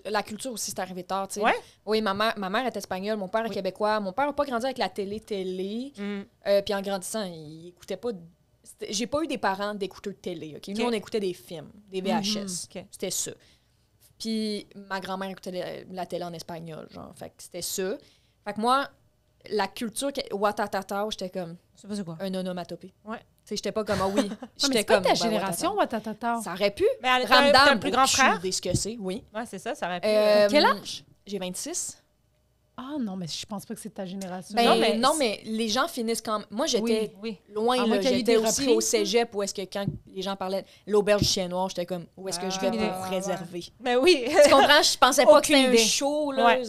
la culture aussi, c'est arrivé tard, tu sais. Ouais? Oui, ma mère est espagnole, mon père est québécois. Mon père n'a pas grandi avec la télé. Mm. Puis en grandissant, il écoutait pas... J'ai pas eu des parents d'écouteurs de télé, OK? Nous, OK. on écoutait des films, des VHS. OK. C'était ça. Puis ma grand-mère écoutait la télé en espagnol, genre. Fait que c'était ça. Fait que moi, la culture... Watatata, j'étais comme Je sais pas c'est quoi. un onomatopée. Ouais. Tu sais, j'étais pas comme, ah oui. Non, mais J'étais c'est pas comme... ta ben, génération, Watatata. Ça aurait pu. Mais t'as un Ramdam, plus grand frère? aucune idée ce que c'est, oui. Ouais, c'est ça, ça aurait pu. Quel âge? J'ai 26. Ah non, mais je pense pas que c'est ta génération. Ben, Non, mais- mais les gens finissent quand... Moi, j'étais Oui. loin, À moins là. qu'il y ait eu J'étais des aussi reprises, au cégep où est-ce que quand les gens parlaient de l'auberge du chien noir, j'étais comme, où est-ce que je vais Ah, pour ouais, réserver? Ben oui. Tu comprends? Je pensais pas que Aucune c'était un idée. show, là. Ouais.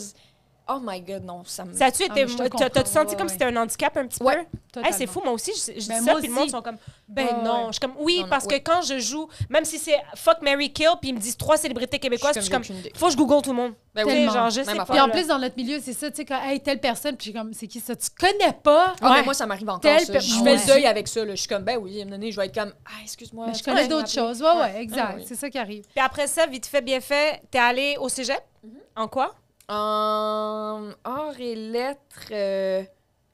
Oh my God, non, ça me... Ça a-tu été. mais je te comprends. T'as-tu senti Ouais, comme ouais. si c'était un handicap un petit Ouais. peu? Totalement. Hey, c'est fou, moi aussi, je dis Ben, ça, moi puis le monde aussi. sont comme, ben Ouais, non. ouais. Je suis comme, oui, Non, non, parce oui. que quand je joue, même si c'est fuck, Mary kill, puis ils me disent 3 célébrités québécoises, je suis comme, j'ai aucune idée. faut que je google tout le monde. Ben Tu sais, tellement. genre, je Même sais affaire. pas. Puis en là. plus, dans notre milieu, c'est ça, tu sais, quand, hey, telle personne, puis je suis comme, c'est qui ça? Tu connais pas? Ah, Ouais. mais moi, ça m'arrive encore, Telle ça. Je Ah fais ouais. le deuil avec ça, là. Je suis comme, ben oui, à un moment donné, je vais être comme, ah, excuse-moi. Mais je tu connais peux d'autres m'appeler? choses. Ouais, exact. Ah oui. C'est ça qui arrive. Puis après ça, vite fait, bien fait, t'es allé au cégep? En quoi? En arts et lettres,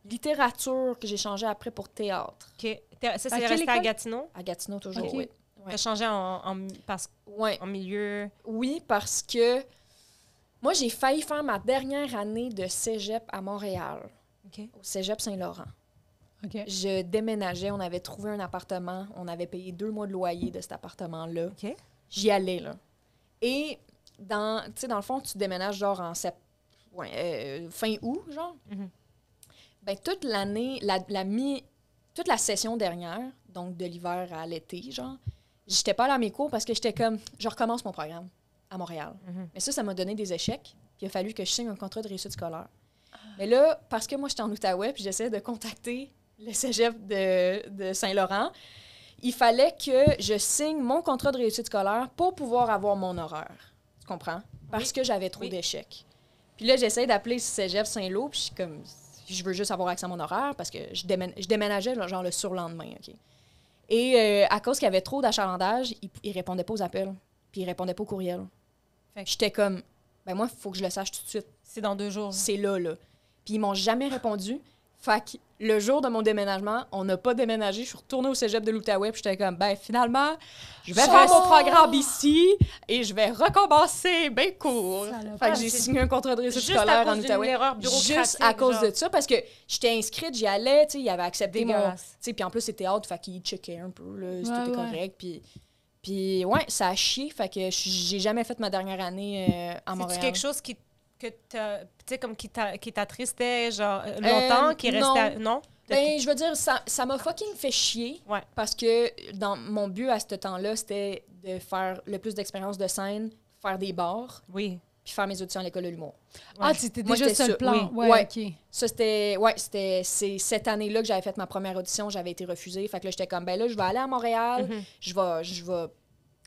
littérature que j'ai changé après pour théâtre. OK. Ça, c'est À quelle resté à école? Gatineau? À Gatineau, toujours, Ok. oui. T'as changé Ouais. en milieu... Oui, parce que moi, j'ai failli faire ma dernière année de cégep à Montréal, OK. au cégep Saint-Laurent. OK. Je déménageais, on avait trouvé un appartement, on avait payé 2 mois de loyer de cet appartement-là. OK. J'y allais, là. Et dans le fond, tu déménages genre en fin août, genre. Ben, toute l'année, toute la session dernière, donc de l'hiver à l'été, genre, j'étais pas allée à mes cours parce que j'étais comme, je recommence mon programme à Montréal. Mais ça m'a donné des échecs. Puis il a fallu que je signe un contrat de réussite scolaire. Mais là, parce que moi, j'étais en Outaouais, puis j'essayais de contacter le cégep de Saint-Laurent, il fallait que je signe mon contrat de réussite scolaire pour pouvoir avoir mon horaire. Tu comprends? Parce que j'avais trop d'échecs. Puis là, j'essaie d'appeler cégep Saint-Lô, puis je suis comme, je veux juste avoir accès à mon horaire parce que je déménageais genre le surlendemain, OK? Et à cause qu'il y avait trop d'achalandage, il répondait pas aux appels, puis il répondait pas aux courriels. J'étais comme, ben moi, il faut que je le sache tout de suite. C'est dans 2 jours. C'est là. Puis ils m'ont jamais répondu. Fait que le jour de mon déménagement, on n'a pas déménagé. Je suis retournée au cégep de l'Outaouais, puis j'étais comme, ben finalement, je vais faire mon programme ici et je vais recommencer mes cours. Fait que j'ai signé un contrat de réussite scolaire en Outaouais. Juste à cause de ça, parce que j'étais inscrite, j'y allais, tu sais, il avait accepté mon... Tu sais, puis en plus, c'était hâte, fait qu'il checkait un peu, là, si tout est correct, puis ouais, ça a chié, fait que j'ai jamais fait ma dernière année à Montréal. C'est quelque chose qui t'attristait genre longtemps, qui restait non? Ben, je veux dire, ça m'a fucking fait chier, parce que dans mon but à ce temps-là, c'était de faire le plus d'expérience de scène, faire des bars, puis faire mes auditions à l'école de l'humour. C'était déjà ça le plan. OK. Ça, c'est cette année-là que j'avais fait ma première audition, j'avais été refusée. Fait que là, j'étais comme, ben là, je vais aller à Montréal, je vais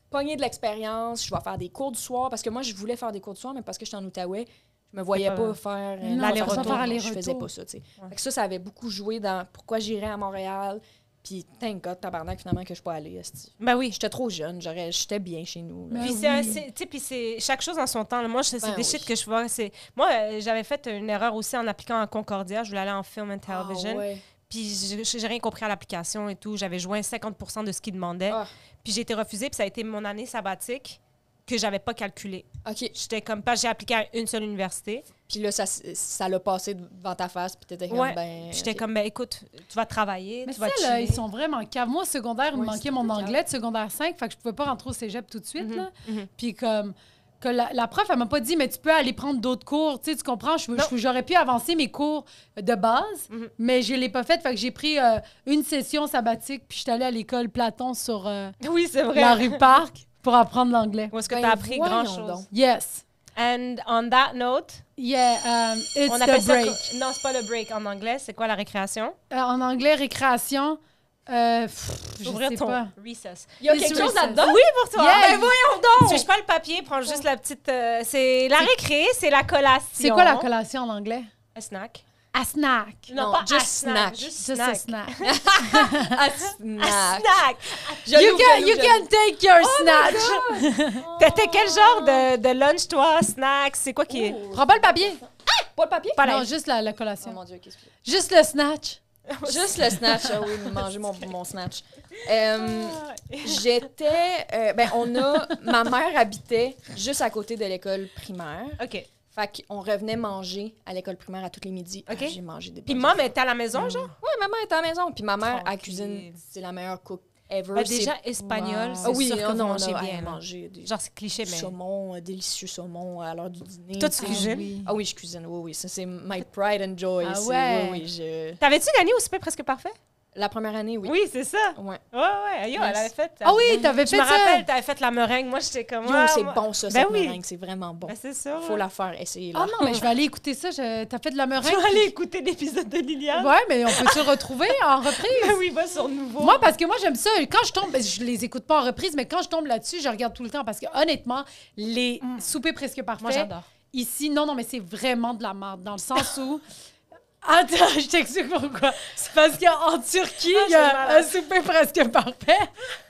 pogner de l'expérience, je vais faire des cours du soir, parce que moi, je voulais faire des cours du soir, mais parce que j'étais en Outaouais, je me voyais pas faire l'aller-retour. Je faisais pas ça, tu sais. Fait que ça avait beaucoup joué dans pourquoi j'irais à Montréal. Puis, thank God, tabarnak, finalement, que je suis pas allée. Ben oui. J'étais trop jeune, j'étais bien chez nous. Puis c'est chaque chose en son temps. Là. Moi, c'est des shit que je vois. Moi, j'avais fait une erreur aussi en appliquant à Concordia. Je voulais aller en film and television. Puis j'ai rien compris à l'application et tout. J'avais joint 50% de ce qu'ils demandaient. Puis j'ai été refusée. Puis ça a été mon année sabbatique que j'avais pas calculé. OK. J'étais comme pas, j'ai appliqué à une seule université. Puis là, ça l'a passé devant ta face, puis t'étais comme, ben... J'étais comme, ben écoute, tu vas travailler, mais tu vas là, ils sont vraiment caves. Moi, au secondaire, il me manquait mon anglais de secondaire 5, fait que je pouvais pas rentrer au cégep tout de suite, là. Puis comme... Que la prof, elle m'a pas dit, mais tu peux aller prendre d'autres cours. Tu sais, tu comprends? J'aurais pu avancer mes cours de base, mais je l'ai pas fait. Fait que j'ai pris une session sabbatique, puis je suis allée à l'école Platon sur la rue Parc pour apprendre l'anglais. Où est-ce que tu as appris grand-chose? Yes. And on that note... Yeah, it's the break. Non, c'est pas le break. En anglais, c'est quoi la récréation? En anglais, récréation... je sais pas. Recess. Il y a quelque chose là-dedans? Oui, pour toi. Yeah. Ben voyons donc! Tu pas le papier, prends juste la petite... c'est la récré, c'est la collation. C'est quoi la collation en anglais? A snack. A snack. Non, pas just a snack. snack. Just a snack. A snack. A snack. You can take your snatch. T'étais quel genre de lunch, toi? Snack? C'est quoi qui est... Prends pas le papier. Pas le papier? Non, juste la collation. Oh mon Dieu, qu'est-ce que juste le snatch. Juste le snatch, oui, manger mon snatch. Ma mère habitait juste à côté de l'école primaire. OK. Fait qu'on revenait manger à l'école primaire à tous les midis. OK. J'ai mangé des Puis maman était à la maison, genre? Oui, maman était à la maison. Puis ma mère, elle cuisine, c'est la meilleure cook ever. Ben déjà, espagnol, c'est sûr que vous mangez bien. Manger des genre, c'est cliché, mais... saumon, délicieux saumon à l'heure du dîner. Toi, tu cuisines? Ah oui, je cuisine, oui. Ça, c'est my pride and joy. Ah ouais? Oui. T'avais-tu gagné au super presque parfait? La première année, oui. Oui, c'est ça. Ouais. Ouais. Yo, elle avait fait... Ah oui, t'avais fait ça. Je me rappelle, t'avais fait la meringue. Moi, j'étais comme... Yo, c'est bon, ça, cette meringue. C'est vraiment bon. Ben, c'est ça. Faut la faire, essayer. Ah non, mais je vais aller écouter ça. T'as fait de la meringue? Je vais aller écouter l'épisode de Liliane. Ouais, mais on peut se retrouver en reprise? Ben oui, va sur Nouveau. Moi, parce que moi, j'aime ça. Quand je tombe, je les écoute pas en reprise, mais quand je tombe là-dessus, je regarde tout le temps parce que honnêtement, les soupers presque parfaits... Moi, j'adore. Ici, non, mais c'est vraiment de la merde, dans le sens où... Attends, je t'explique pourquoi. C'est parce qu'en Turquie, il y a un souper presque parfait.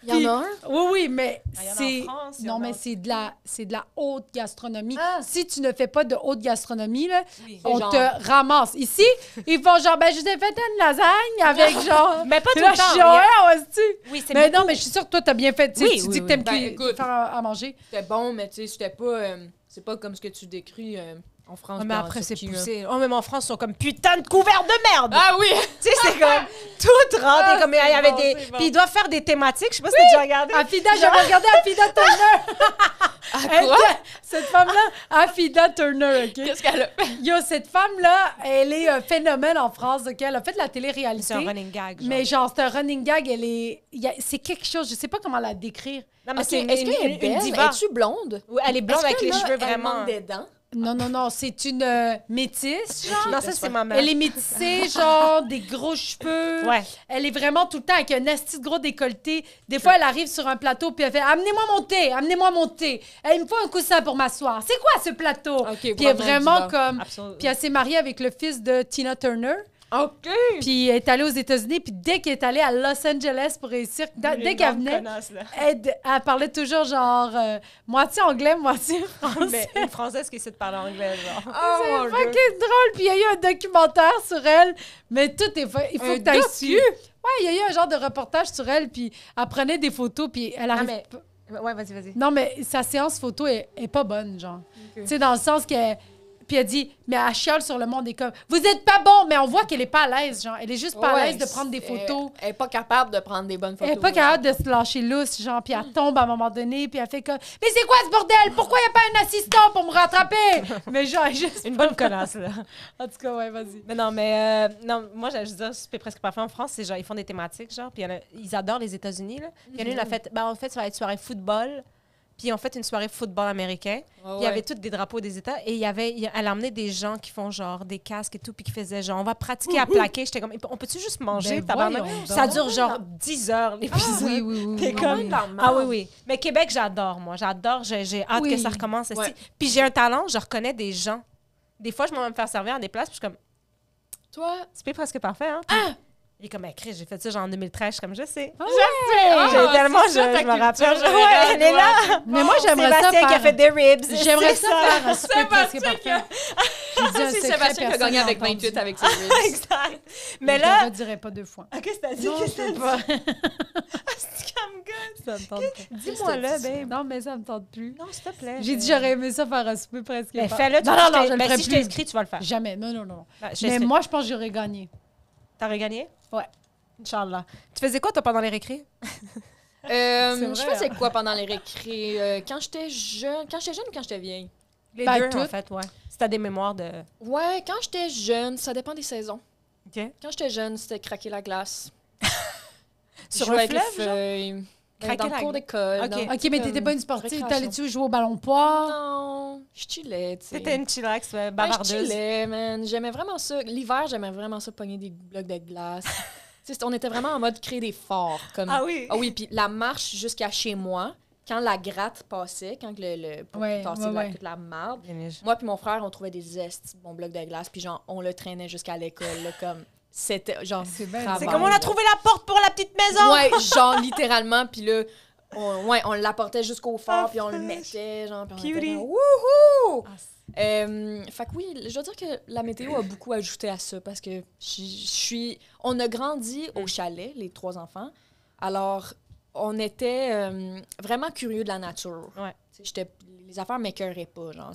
Il y en a un? Oui, mais c'est... France, non, mais c'est de la haute gastronomie. Si tu ne fais pas de haute gastronomie, là, on te ramasse. Ici, ils font genre, ben, je vous ai fait une lasagne avec genre... Mais pas tout là, le temps. Oui, c'est mais beaucoup. Non, mais je suis sûre que toi, t'as bien fait. Oui, tu dis que t'aimes faire à manger. C'était bon, mais tu sais, c'était pas... c'est pas comme ce que tu décris... En France, Mais en après, c'est Turquie, là. poussé. Oh, même en France, ils sont comme putain de couverts de merde! Ah oui! Tu sais, c'est comme tout rentre. Comme il y avait bon, des. c'est bon. Puis ils doivent faire des thématiques. Je sais pas si t'as déjà regardé. Afida, j'avais regardé Afida Turner. Quoi? Cette femme-là, Afida Turner, OK? Qu'est-ce qu'elle a fait? Yo, cette femme-là, elle est un phénomène en France, OK? Elle a fait de la télé-réalité. C'est un running gag. Genre. Mais genre, c'est un running gag. C'est quelque chose, je sais pas comment la décrire. Non, mais Ok, c'est est-ce qu'elle est une belle? diva. Es-tu blonde? Oui, elle est blonde Est-ce avec que les là, cheveux elle vraiment. manque des dents? Non, c'est une métisse, genre. Non, ça, c'est ma mère. Elle est métissée, genre, des gros cheveux. Ouais. Elle est vraiment tout le temps avec un asti de gros décolleté. Des fois, elle arrive sur un plateau puis elle fait « Amenez-moi mon thé, amenez-moi mon thé. Il me faut un coussin pour m'asseoir. C'est quoi ce plateau? Ok, Puis elle est vraiment diva. comme... Absolument. Puis elle s'est mariée avec le fils de Tina Turner. OK! Puis elle est allée aux États-Unis. Puis dès qu'elle est allée à Los Angeles pour réussir, dès qu'elle venait, elle parlait toujours genre moitié anglais, moitié français. Mais une Française qui essaie de parler anglais, genre. Oh, mon C'est Dieu. fucking drôle. Puis il y a eu un documentaire sur elle. Mais tout est fait. Il faut Un que tu ailles docu? suivre. Ouais, il y a eu un genre de reportage sur elle. Puis elle prenait des photos. Puis elle arrive. mais- Ouais, vas-y. Non, mais sa séance photo est pas bonne, genre. Tu sais, dans le sens que. Puis elle dit, mais elle chiale sur le monde et comme, vous êtes pas bon, mais on voit qu'elle est pas à l'aise, genre. Elle est juste pas à l'aise de prendre des photos. Elle est pas capable de prendre des bonnes photos. Elle est pas capable de se lâcher lousse, genre, puis elle tombe à un moment donné, puis elle fait comme, mais c'est quoi ce bordel? Pourquoi y a pas un assistant pour me rattraper? Mais genre, elle est juste. Une bonne connasse, là. En tout cas, ouais, vas-y. Mais non, mais non, moi, je veux dire, c'est presque parfait en France. C'est genre, ils font des thématiques, genre, puis ils adorent les États-Unis, là. Puis il y en a une, a fait, en fait, ça va être soirée football. Puis en fait, une soirée football américain. Puis il y avait tous des drapeaux des États. Et elle a emmené des gens qui font genre des casques et tout, puis qui faisaient genre, on va pratiquer à plaquer. J'étais comme, on peut-tu juste manger? Ben tabarnak? voyons Ça donc. dure genre 10 heures, l'épisode. Oui. T'es comme... Ah oui. Mais Québec, j'adore, moi. J'adore. J'ai hâte Oui. que ça recommence. Ouais. Puis j'ai un talent, je reconnais des gens. Des fois, je m'en vais me faire servir à des places, puis je suis comme, Toi? c'est presque parfait, hein? Il est comme, Chris, j'ai fait ça genre en 2013. Je suis comme, je sais. Ah J'ai tellement, c'est ça, ta je me rappelle. culture, Ouais, elle est là. Mais moi, j'aimerais ça Sébastien qui a faire... fait des ribs. J'aimerais C'est ça faire un souper presque Sébastien parfait. J'ai dit un C'est secret, Sébastien qui a personne gagné n'a avec entendu. 28 avec ses ribs. Exact. Mais Mais je là... ne le dirai pas deux fois. Qu'est-ce que t'as dit? Non, je Qu'est-ce que sais t'as pas. dit? Comme gosse. Ça me tente pas. Dis-moi là, babe. Non, mais ça me tente plus. Non, s'il te plaît. J'ai dit j'aurais aimé ça faire un souper presque Mais parfait. fais-le. Non, je le mais ferai si je plus. t'inscris, tu vas le faire. Jamais. Non. Ben, je Mais t'inscris. moi, je pense que j'aurais gagné. T'aurais gagné? Ouais. Inch'Allah. Tu faisais quoi, toi, pendant les récrés? C'est Je vrai, faisais quoi pendant les récrés? Quand j'étais jeune ou quand j'étais vieille? Les Ben, deux, tout. en fait, ouais. Si t'as des mémoires de... Ouais, quand j'étais jeune, ça dépend des saisons. OK. Quand j'étais jeune, c'était craquer la glace. Sur Jouer un avec les fleuve, genre? feuilles. Craquer Dans le la cours glace. d'école. Ok. dans- OK, mais t'étais comme pas une sportive. récréation. T'allais-tu jouer au ballon poire? Non, je chillais, tu sais. C'était une chillax Ouais, je bavardeuse. chillais, man. J'aimais vraiment ça. L'hiver, j'aimais vraiment ça, pogner des blocs de glace. Tu sais, on était vraiment en mode créer des forts. Comme... Ah oui? Ah oui, puis la marche jusqu'à chez moi, quand la gratte passait, quand pour Ouais, tasser ouais. toute la marde, Bien niche. moi puis mon frère, on trouvait des estis de bons blocs de glace, puis genre, on le traînait jusqu'à l'école, là, comme... C'était genre... C'est bien. travail, C'est comme on a là. trouvé la porte pour la petite maison! Ouais, genre littéralement, puis là, on l'apportait jusqu'au fort, puis on le mettait, genre, puis on était Cutie. comme, wouhou! Ah, Fait que oui, je dois dire que la météo a beaucoup ajouté à ça, parce que on a grandi au chalet, les 3 enfants, alors on était vraiment curieux de la nature. Ouais. Tu sais, les affaires m'écœuraient pas, genre.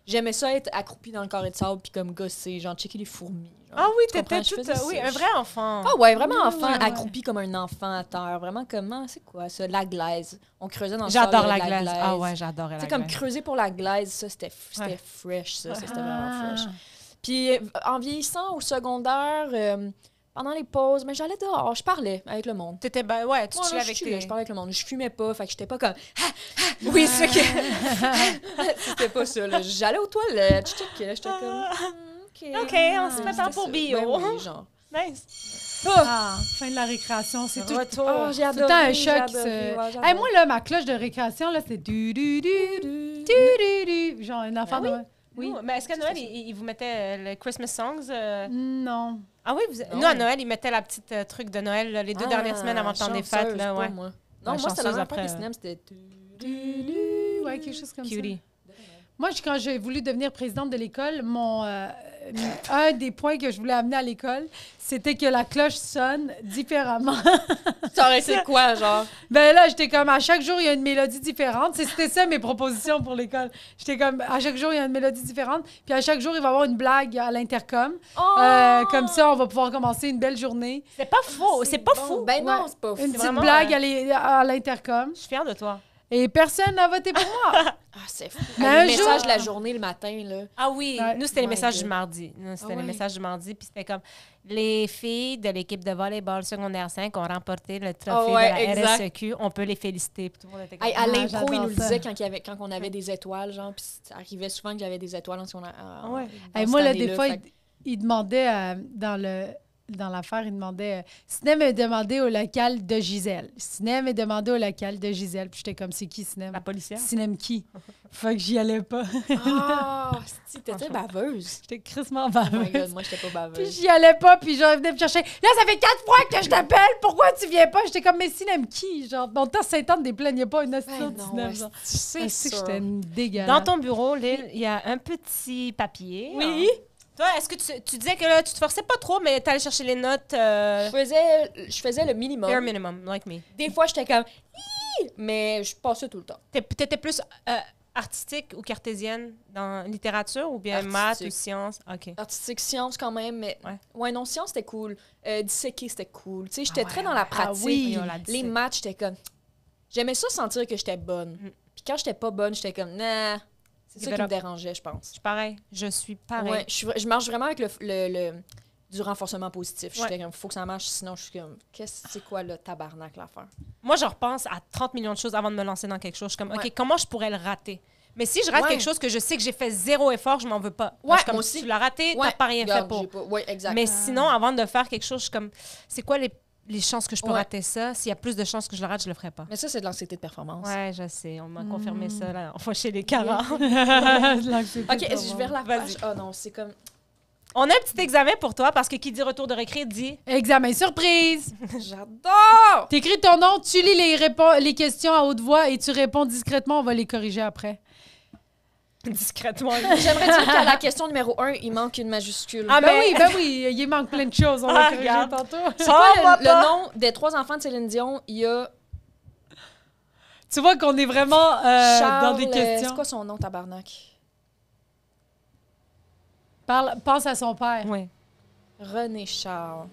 J'aimais ça être accroupi dans le carré de sable, puis comme gosser, genre checker les fourmis. Genre. Ah oui, Tu comprends? t'étais Je toute... faisais Oui, ça. un vrai enfant. Ah ouais, vraiment enfant, ouais. accroupi comme un enfant à terre. Vraiment comme, c'est quoi ça? La glaise. On creusait dans le J'adore sol, la il y avait de glace. Ah ouais, j'adorais Tu la sais, comme glace. creuser pour la glaise, ça, c'était Ouais. fresh, ça. C'était Ah. vraiment fresh. Puis en vieillissant au secondaire, pendant les pauses, mais j'allais dehors, je parlais avec le monde. T'étais... Ouais, tu Moi, chillais là, avec je chillais, tes... je parlais avec le monde. Je fumais pas, fait que j'étais pas comme... Oui, c'est que... C'était pas ça, là. J'allais aux toilettes, je checkais, j'étais comme... OK, on se prépare pour C'était bio. ça. Ben oui, genre. Nice. Ah, fin de la récréation, c'est tout. Retour. Oh, j'ai Tout le adoré, temps un j'ai choc. adoré, ouais, Hey, moi, là, ma cloche de récréation, là, c'est du genre une affaire de... Oui. Mais est-ce qu'à Noël, ils vous mettaient le Christmas Songs? Non. Ah oui, Non. nous, à Noël, ils mettaient la petite truc de Noël là, les 2 dernières semaines avant le temps des fêtes. Là, chanceuse, ouais. pas moi. Non, Ouais, moi, c'était la chanceuse même fois après, que cinéma, c'était... Ouais, quelque chose comme Cutie. ça. Moi, quand j'ai voulu devenir présidente de l'école, un des points que je voulais amener à l'école, c'était que la cloche sonne différemment. Ça aurait été quoi, genre? Ben là, j'étais comme, à chaque jour, il y a une mélodie différente. C'était ça, mes propositions pour l'école. J'étais comme, à chaque jour, il y a une mélodie différente. Puis à chaque jour, il va y avoir une blague à l'intercom. Comme ça, on va pouvoir commencer une belle journée. C'est pas faux. C'est pas fou. Ben non, Ouais. c'est pas fou. Une petite vraiment, blague à l'intercom. Je suis fière de toi. Et personne n'a voté pour moi. Ah, c'est fou. Mais Le un message jour- de la journée le matin, là. Ah oui, Ouais. nous, c'était les My messages God. du mardi. Nous, c'était Ah les ouais. messages du mardi. Puis c'était comme, les filles de l'équipe de volleyball secondaire 5 ont remporté le trophée Ah ouais, de la exact. RSEQ. On peut les féliciter. Puis tout le monde était comme, Hey, à l'impro, j'adore il nous le ça. disait quand on avait des étoiles, genre, puis ça arrivait souvent que j'avais des étoiles Ouais. Hey, moi, là, des fois, il demandait dans l'affaire, il demandait Sinem me demandé au local de Gisèle. Sinem me demandé au local de Gisèle. Puis j'étais comme, c'est qui Sinem? la policière. Sinem qui? Fait que j'y allais pas. Ah, si, t'étais baveuse. J'étais crissement Oh my baveuse. God, moi, j'étais pas Puis baveuse. j'y allais pas, puis genre, il venait me chercher. Là, ça fait 4 fois que je t'appelle. Pourquoi tu viens pas? J'étais comme, mais Sinem qui? Genre, dans le temps, Saint-Anne des Plaines, il n'y a pas une assistante de Ben non, Sinem. ouais, Genre. c'est Ah, c'est que sûr. j'étais une dégueulasse. Dans ton bureau, Lynn, il y a un petit papier. Oui. Toi, est-ce que tu disais que là, tu te forçais pas trop, mais t'allais chercher les notes Je faisais le bare minimum. minimum, like me. Des fois, j'étais comme... Hi! Mais je passais tout le temps. T'étais plus artistique ou cartésienne dans littérature ou bien maths Artistique. ou sciences? OK. Artistique, sciences quand même, mais... Ouais. Ouais, non, sciences, c'était cool. Disséquer, c'était cool. Tu sais, j'étais Ah ouais, très dans la ouais. pratique. oui. On l'a dit, Les c'est- maths, j'étais comme... J'aimais ça sentir que j'étais bonne. Mm. Puis quand j'étais pas bonne, j'étais comme... Nah. C'est ça Give qui it me up. dérangeait, je pense. Je suis pareil. Je suis pareil. Ouais, je marche vraiment avec du renforcement positif. J'étais Ouais. comme, faut que ça marche, sinon je suis comme, c'est quoi le tabarnak l'affaire? Moi, je repense à 30 millions de choses avant de me lancer dans quelque chose. Je suis comme, Ouais. OK, comment je pourrais le rater? Mais si je rate Ouais. quelque chose que je sais que j'ai fait zéro effort, je m'en veux pas. Ouais, Je suis comme, moi aussi. tu l'as raté, Ouais, t'as pas rien fait regarde, pour. j'ai pas- ouais, exact. Mais sinon, avant de faire quelque chose, je suis comme, c'est quoi les chances que je peux Ouais. rater ça? S'il y a plus de chances que je le rate, je le ferai pas. Mais ça, c'est de l'anxiété de performance. Ouais, je sais. On m'a confirmé ça, là. On va chez les carats. Ok, est-ce que je vais la Vas-y. page? Oh non, c'est comme... On a un petit examen pour toi parce que qui dit retour de récré dit. Examen surprise! J'adore! T'écris ton nom, tu lis les questions à haute voix et tu réponds discrètement. On va les corriger après. Discrètement. J'aimerais dire qu'à la question numéro 1, il manque une majuscule. Ah, Ben mais- oui, il manque plein de choses. On Ah, va corriger regarde. tantôt. C'est quoi le nom des 3 enfants de Céline Dion? Il y a Tu vois qu'on est vraiment Charles... dans des questions. C'est quoi son nom, tabarnak? Pense à son père. Oui. René Charles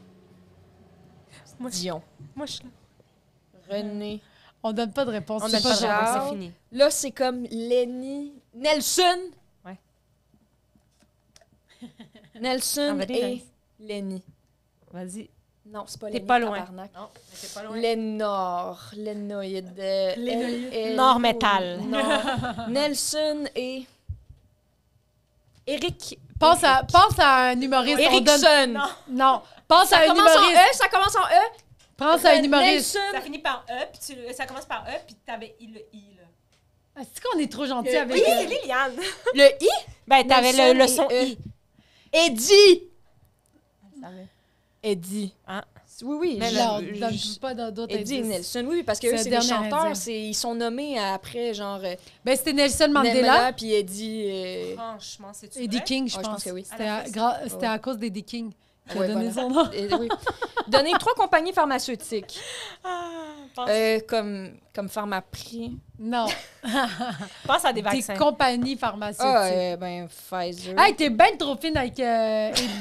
Moi, Dion. Moi, je suis là. René... On donne pas de réponse. On c'est n'a pas pas pas de grave. Charles. réponse, c'est fini. Là, c'est comme Lenny... Nelson! Ouais. Nelson Ah, very et nice. Lenny. Vas-y. Non, c'est pas T'es Lenny, pas loin. tabarnak. Non, t'es pas loin. Lénore. Lénoïde. Nord métal. Nelson et... Eric... Pense à un humoriste. On donne- Erickson. Non. Pense Ça à un commence en humoriste. E, ça commence en E. Pense à un humoriste. Ça Nelson. finit par E, puis ça commence par E, puis t'avais le I, là. Est-ce qu'on est trop gentil avec Oui, c'est Liliane. Le I. Ben, t'avais Nelson le et son E. I. Eddie. Eddie. Ah. Oui, oui. Mais Non, je- donne je- pas d'autres Eddie et indices. Nelson, oui, parce que C'est eux, le c'est des dernier chanteurs. indice. Ils sont nommés après, genre... Ben, c'était Nelson Mandela. Mandela puis Eddie... Franchement, c'est-tu Eddie vrai? King, je Ouais, je pense. pense que oui. C'était À la à, fesse. c'était à cause d'Eddie King qui a Ouais, donné voilà. son nom. Oui. Donner 3 compagnies pharmaceutiques. Pense, Comme Pharmaprix. Non. pense à des Des vaccins. compagnies pharmaceutiques. Ben, Pfizer. Hey, t'es bien trop fine avec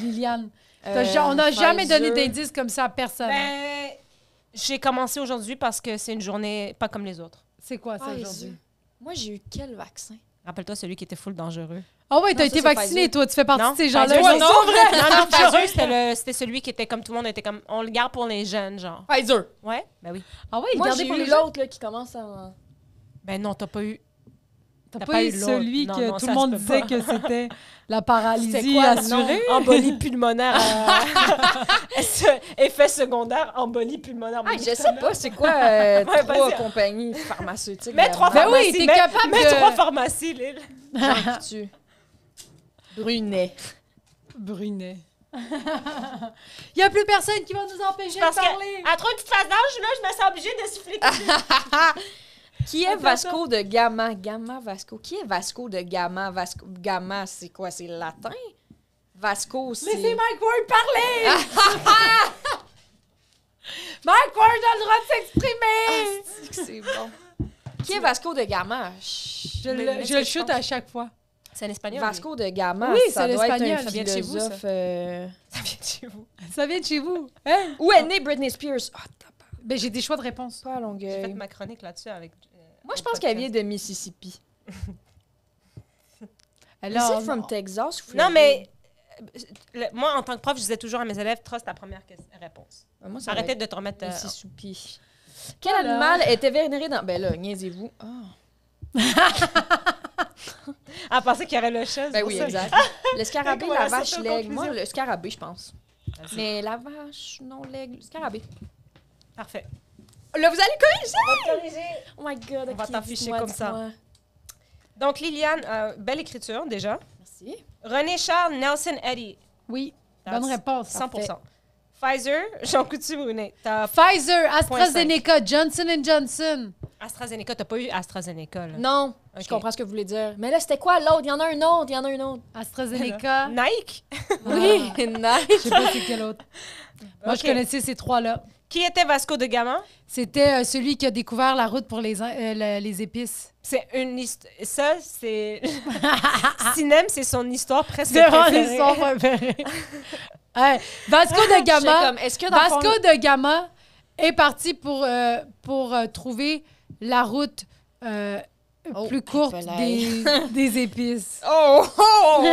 Liliane. On n'a jamais donné Pfizer. d'indices comme ça à personne. Ben, j'ai commencé aujourd'hui parce que c'est une journée pas comme les autres. C'est quoi ça Pfizer. aujourd'hui? Moi, j'ai eu quel vaccin? Rappelle-toi celui qui était full dangereux. Ah ouais, t'as Non, été ça, c'est vacciné, Pfizer. toi. Tu fais partie Non, de ces gens-là. Pfizer, Ils non. sont vrais. Non, Pfizer, c'était celui qui était comme tout le monde était comme on le garde pour les jeunes, genre. Pfizer. Ouais, ben oui. Ah ouais, Moi, regardez j'ai pour eu les gens. l'autre là, qui commence en... Ben non, t'as pas eu. T'as pas eu l'autre. celui Non, que non, tout ça le monde se peut disait pas. que c'était la C'était paralysie quoi le nom? assurée? Embolie pulmonaire. Effet secondaire, embolie pulmonaire. Ah, je sais pas, c'est quoi Ouais, 3 vas-y. compagnies pharmaceutiques? Mets 3 Ben pharmacies. oui, t'es mets- capable mets de- 3 pharmacies, Lille. Tu Brunet. Brunet. Il n'y a plus personne qui va nous empêcher Parce de parler. qu'à trop une petite phase d'âge, là, je me sens obligée de souffler. Qui est Vasco de Gama? Gama Vasco. Qui est Vasco de Gama? Vasco Gama, c'est quoi? C'est latin? Vasco, c'est... Laissez Mike Ward parler! Mike Ward a le droit de s'exprimer! C'est bon. Qui est Vasco de Gama? Je le chute à chaque fois. C'est un espagnol. Vasco de Gama, Oui, ça c'est doit être l'espagnol. un Ça vient de chez vous, ça. philosophe... Ça vient de chez vous. Ça vient de chez vous. Hein? Où est née Britney Spears? Ah, Ben, j'ai des choix de réponse. pas à J'ai Longueuil. fait ma chronique là-dessus avec... Moi, je pense qu'elle vient de Mississippi. Alors, Is it from Texas ou Non, Floride? mais moi, en tant que prof, je disais toujours à mes élèves, trust ta première réponse. Moi, ça Arrêtez va de te remettre... être Mississippi. Quel Alors. animal était vénéré dans... Ben là, niaisez-vous. Ah. Ah, pensez qu'il y aurait le chat. Ben oui, exact. Le scarabée, Voilà, la c'est vache, ça, l'aigle. conclusion. Moi, le scarabée, je pense. Vas-y. Mais la vache, non, l'aigle, le scarabée. Parfait. Là, vous allez corriger! Oh my God, On va ok, t'afficher dites-moi, comme ça. dites-moi. Donc, Liliane, belle écriture, déjà. Merci. René Charles, Nelson Eddy. oui, That's bonne réponse. 100%. Pfizer, Jean Coutu Brunet. T'as Pfizer, AstraZeneca, Johnson Johnson. AstraZeneca, t'as pas eu AstraZeneca, là. Non, Ok. je comprends ce que vous voulez dire. Mais là, c'était quoi l'autre? Il y en a un autre, il y en a un autre. AstraZeneca. Nike. Oui, Je nice. sais pas c'est quel autre. Moi, je Ok. connaissais ces trois-là. Qui était Vasco de Gama? C'était celui qui a découvert la route pour les épices. C'est une histoire. Ça, c'est. Sinem, c'est son histoire presque C'est vraiment préférée. l'histoire préférée. Ouais. Vasco de J'étais Gama. comme, est-ce que dans le fond- Vasco de Gama est parti pour trouver la route Oh, plus courte épelay. des épices. Oh! oh!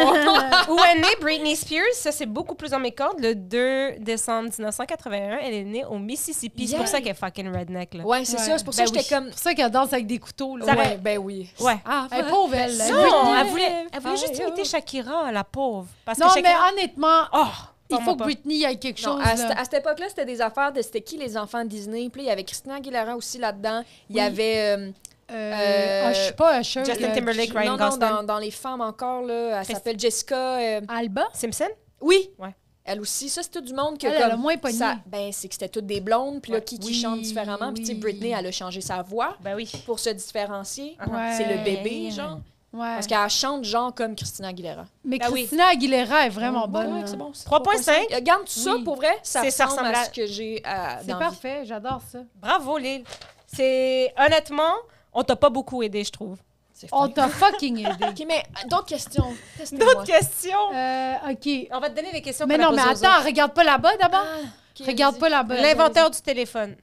Où est née Britney Spears? Ça, c'est beaucoup plus dans mes cordes. Le 2 décembre 1981, elle est née au Mississippi. C'est Yeah. pour ça qu'elle est fucking redneck, là. Ouais, c'est Ouais. ça. C'est pour ça Ben que j'étais oui. comme... C'est pour ça qu'elle danse avec des couteaux. Là. Ça Ouais, ben oui. Ouais. Ah, Elle est pauvre, elle. Non, Britney. elle voulait juste imiter Shakira, la pauvre. Parce Non, que mais Shakira... honnêtement, Oh, il faut parle-moi que pas. Britney ait quelque Non, chose. à là. cette époque-là, c'était des affaires de c'était qui les enfants Disney. Puis là, il y avait Christina Aguilera aussi là-dedans. Il y Oui. avait... Je suis pas Usher. Justin Timberlake, Ryan non, Gosling. dans les femmes encore, là, elle s'appelle Jessica... Alba? Simpson? Oui! Ouais. Elle aussi, ça, c'est tout du monde que Elle a comme... moins pogné. Ben, c'est que c'était toutes des blondes, puis là, Ouais. qui Oui, chantent différemment. Puis tu sais, oui. Britney, elle a changé sa voix Ben oui. pour se différencier. Ouais. C'est le bébé, genre. Ouais. Parce qu'elle chante genre comme Christina Aguilera. Mais Ben oui. Christina Aguilera est vraiment Ouais, bonne. ouais, là. c'est bon. c'est 3.5. Regarde tout ça, Oui. pour vrai, ça C'est- ça ressemble ressemble à à- ce que j'ai C'est dans parfait, j'adore ça. Bravo, Lille. C'est... Honnêtement, on t'a pas beaucoup aidé, je trouve. C'est On fin. t'a fucking aidé. OK, mais d'autres questions. Testez-moi. D'autres questions? OK. On va te donner les questions Mais qu'on a non, mais posées aux attends, autres. regarde pas là-bas d'abord. Ah, OK, Regarde vas-y. pas là-bas. L'inventeur du téléphone.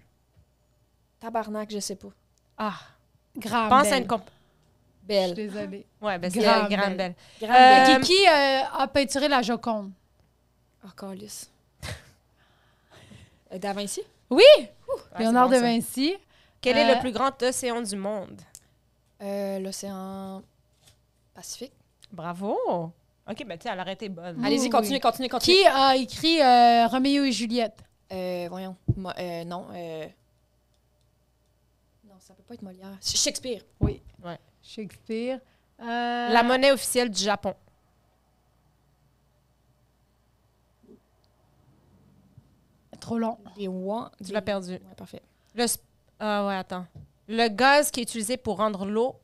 Tabarnak, je sais pas. Ah. Graham Pense Bell. à une comp... Je suis Belle. désolée. Ouais, ben c'est Graham Graham Bell. Bell. Grande Qui a peinturé la Joconde? Oh, calice. Da Vinci? Oui! Ouais, Léonard c'est de bon, ça. Vinci. Quel est le plus grand océan du monde? L'océan Pacifique. Bravo. OK, ben tu sais, elle aurait été bonne. Oui, Allez-y, oui. continuez. Qui a écrit Roméo et Juliette? Voyons. Non. Non, ça peut pas être Molière. Shakespeare. Oui. Ouais. Shakespeare. La monnaie officielle du Japon. Trop long. Des Wa- Tu l'as perdu. Ouais, parfait. Ah ouais, attends. Le gaz qui est utilisé pour rendre l'eau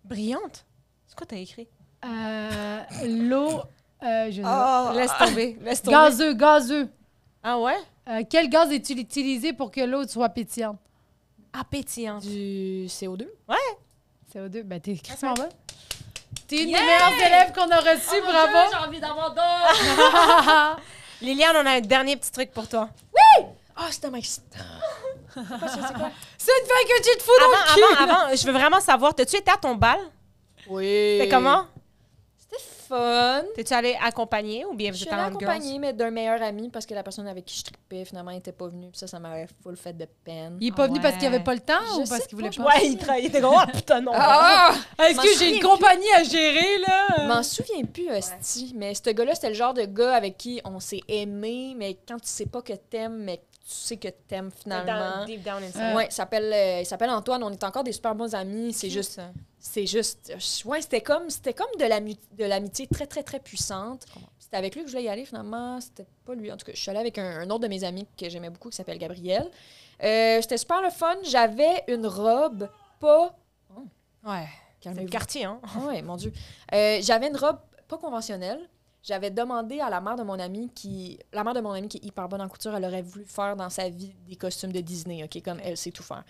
brillante. C'est quoi t'as écrit? L'eau. Je sais pas. Laisse tomber. Laisse tomber. Gazeux. Ah ouais? Quel gaz est-il utilisé pour que l'eau soit pétillante? Ah, pétillante. Du CO2. CO2. Ben, t'es crissement bonne. T'es une des meilleures élèves qu'on a reçues, bravo! J'ai envie d'avoir d'autres! Liliane, on a un dernier petit truc pour toi. Ah, c'était ma... C'est quoi ça, c'est quoi? C'est une fois que tu te fous dans le cul! Avant, je veux vraiment savoir, t'as-tu été à ton bal? Oui. C'était comment? C'était fun. T'es-tu allée accompagner ou bien Je vous suis êtes allée allée en girls? accompagnée, mais d'un meilleur ami, parce que la personne avec qui je trippais, finalement, n'était pas venue. Puis ça m'avait full fait de peine. Il est pas Ah venu parce qu'il ouais. avait pas le temps Je ou parce sais qu'il voulait pas, pas? Ouais, il était gros. Ah, putain, non. Ah! Est-ce m'en que j'ai une souviens compagnie à gérer, Je là? m'en souviens plus, hostie. Mais ce gars-là, c'était le genre de gars avec qui on s'est aimé, mais quand tu sais pas que t'aimes, mais tu sais que t'aimes finalement. Deep down inside. Ouais, il s'appelle Antoine. On est encore des super bons amis. C'est juste, ouais, c'était comme de l'amitié très, très, très puissante. C'était avec lui que je voulais y aller, finalement. C'était pas lui. En tout cas, je suis allée avec un autre de mes amis que j'aimais beaucoup, qui s'appelle Gabriel. C'était super le fun. J'avais une robe pas... Ouais. C'est le quartier, hein? Oui, mon Dieu. J'avais une robe pas conventionnelle. J'avais demandé à la mère de mon ami qui... La mère de mon ami qui est hyper bonne en couture, elle aurait voulu faire dans sa vie des costumes de Disney, OK? Comme elle sait tout faire.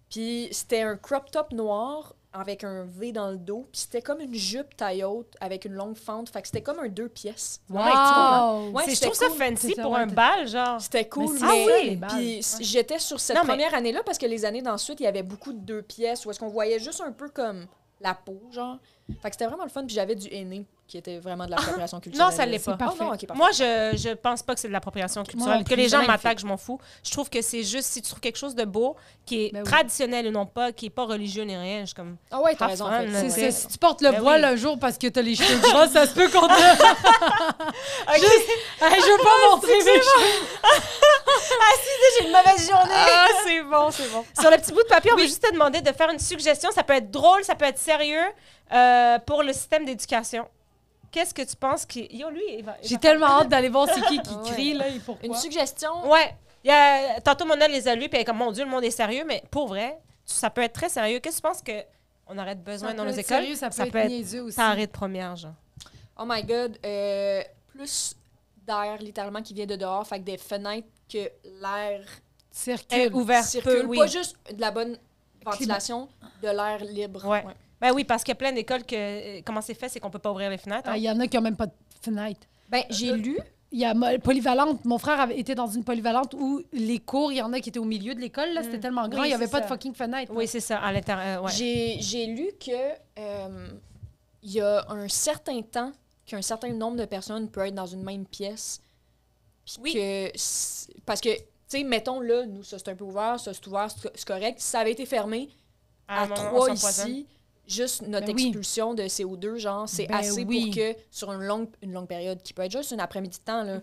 Puis c'était un crop top noir avec un V dans le dos. Puis c'était comme une jupe taille haute avec une longue fente. Fait que c'était comme un 2 pièces. Wow! Ouais, je c'était trouve ça cool. fancy C'est pour ça, un ouais, bal, genre. C'était cool. Mais Mais, c'est ça, les balles. puis j'étais sur cette première année-là parce que les années d'ensuite, il y avait beaucoup de 2 pièces où est-ce qu'on voyait juste un peu comme la peau, genre. Fait que c'était vraiment le fun. Puis j'avais du henné qui était vraiment de l'appropriation culturelle. Non, ça l'est pas. Parfait. Oh, non, OK, parfait. Moi, je pense pas que c'est de l'appropriation culturelle. non Que plus, les gens c'est magnifique. m'attaquent, je m'en fous. Je trouve que c'est juste si tu trouves quelque chose de beau, qui est Ben oui. traditionnel ou non pas, qui est pas religieux ni rien, je suis comme... Ah ouais, t'as Have raison. fun, en fait. là, C'est ouais. ça. Si tu portes le Ben voile oui. un jour parce que t'as les cheveux gras, ça se peut qu'on te... Juste... Hey, je veux pas montrer mes cheveux. J'ai une mauvaise journée! Ah, c'est bon, c'est bon. Sur le petit bout de papier, on veut juste te demander de faire une suggestion. Ça peut être drôle, ça peut être sérieux pour le système d'éducation. Qu'est-ce que tu penses qui... Yo, lui, il va J'ai tellement hâte d'aller voir c'est qui Ah ouais. crie, là, et pourquoi. Une suggestion. Ouais. Tantôt, Mona les a lus, puis elle est comme, mon Dieu, le monde est sérieux, mais pour vrai, ça peut être très sérieux. Qu'est-ce que tu penses qu'on aurait besoin Ça dans peut nos être écoles? sérieux, ça peut être niaiseux aussi. taré de première, genre. Oh my God. Plus d'air, littéralement, qui vient de dehors. Fait que des fenêtres que l'air Circule. Ouvert circule. peu, oui. Pas juste de la bonne ventilation, de l'air libre. Ouais. Ben oui, parce qu'il y a plein d'écoles que... comment c'est fait, c'est qu'on peut pas ouvrir les fenêtres. Ah, il y en a qui n'ont même pas de fenêtre. Ben, j'ai lu. Il y a polyvalente. Mon frère avait été dans une polyvalente où les cours, il y en a qui étaient au milieu de l'école. Là, c'était tellement grand, Oui, il n'y avait c'est pas de ça. fucking fenêtre. Oui, c'est ça, à l'intérieur. Ouais. J'ai lu que il y a un certain temps qu'un certain nombre de personnes peut être dans une même pièce. Puis Oui. parce que, tu sais, mettons là, nous, ça c'est un peu ouvert, ça c'est ouvert, c'est correct. Si ça avait été fermé à un moment, on 3 s'empoisonne. ici, juste notre Ben oui. expulsion de CO2, genre, c'est Ben assez oui. pour que, sur une longue période, qui peut être juste une après-midi de temps, là,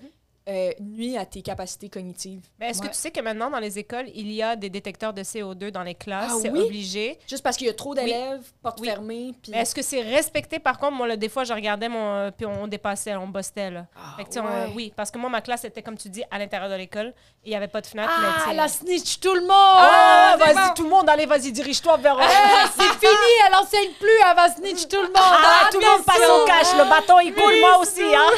nuit à tes capacités cognitives. Mais est-ce que Ouais. tu sais que maintenant, dans les écoles, il y a des détecteurs de CO2 dans les classes? Ah c'est oui? obligé. Juste parce qu'il y a trop d'élèves, portes Oui. fermées, puis... Mais est-ce que c'est respecté? Par contre, moi, là, des fois, je regardais puis on dépassait, on bustait, là. Fait que, tu sais, ouais. oui, parce que moi, ma classe était, comme tu dis, à l'intérieur de l'école. Et il n'y avait pas de fenêtre. mais, tu Ah, sais, elle a snitch tout le monde! Ah, C'est vas-y, bon. tout le monde, allez, vas-y, dirige-toi vers... C'est fini, elle enseigne plus, elle va snitch tout le monde! Ah, tout le monde passe au cash, le bâton, il coule, Oui, moi aussi, hein?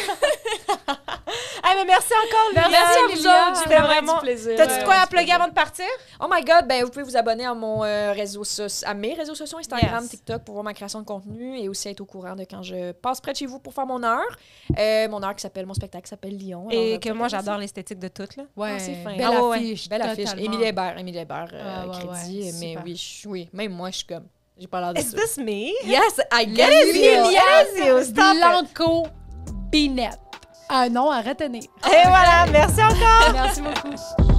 Ah, mais merci encore, Liliane. Merci à vous Liliane, autres, c'était j'ai vraiment vraiment... du plaisir. T'as-tu Ouais, quoi à du plugger plaisir. avant de partir? Oh my God, ben vous pouvez vous abonner à mon à mes réseaux sociaux, Instagram, Yes. TikTok, pour voir ma création de contenu et aussi être au courant de quand je passe près de chez vous pour faire mon heure. Mon heure qui s'appelle, mon spectacle qui s'appelle Lyon. Et Alors, que moi, j'adore l'esthétique de tout, là. Ouais, Ah, c'est fin. belle Ah ouais, affiche. Belle affiche. totalement. Émilie Hébert, Ah, ouais, crédit. ouais, Mais super. oui, oui, même moi, je suis comme, j'ai pas l'air de Is ça. this me? Yes, I get Yes, it! yes, Stop it. Blanco Binette. Un nom à retenir. Et voilà, merci encore! Merci beaucoup.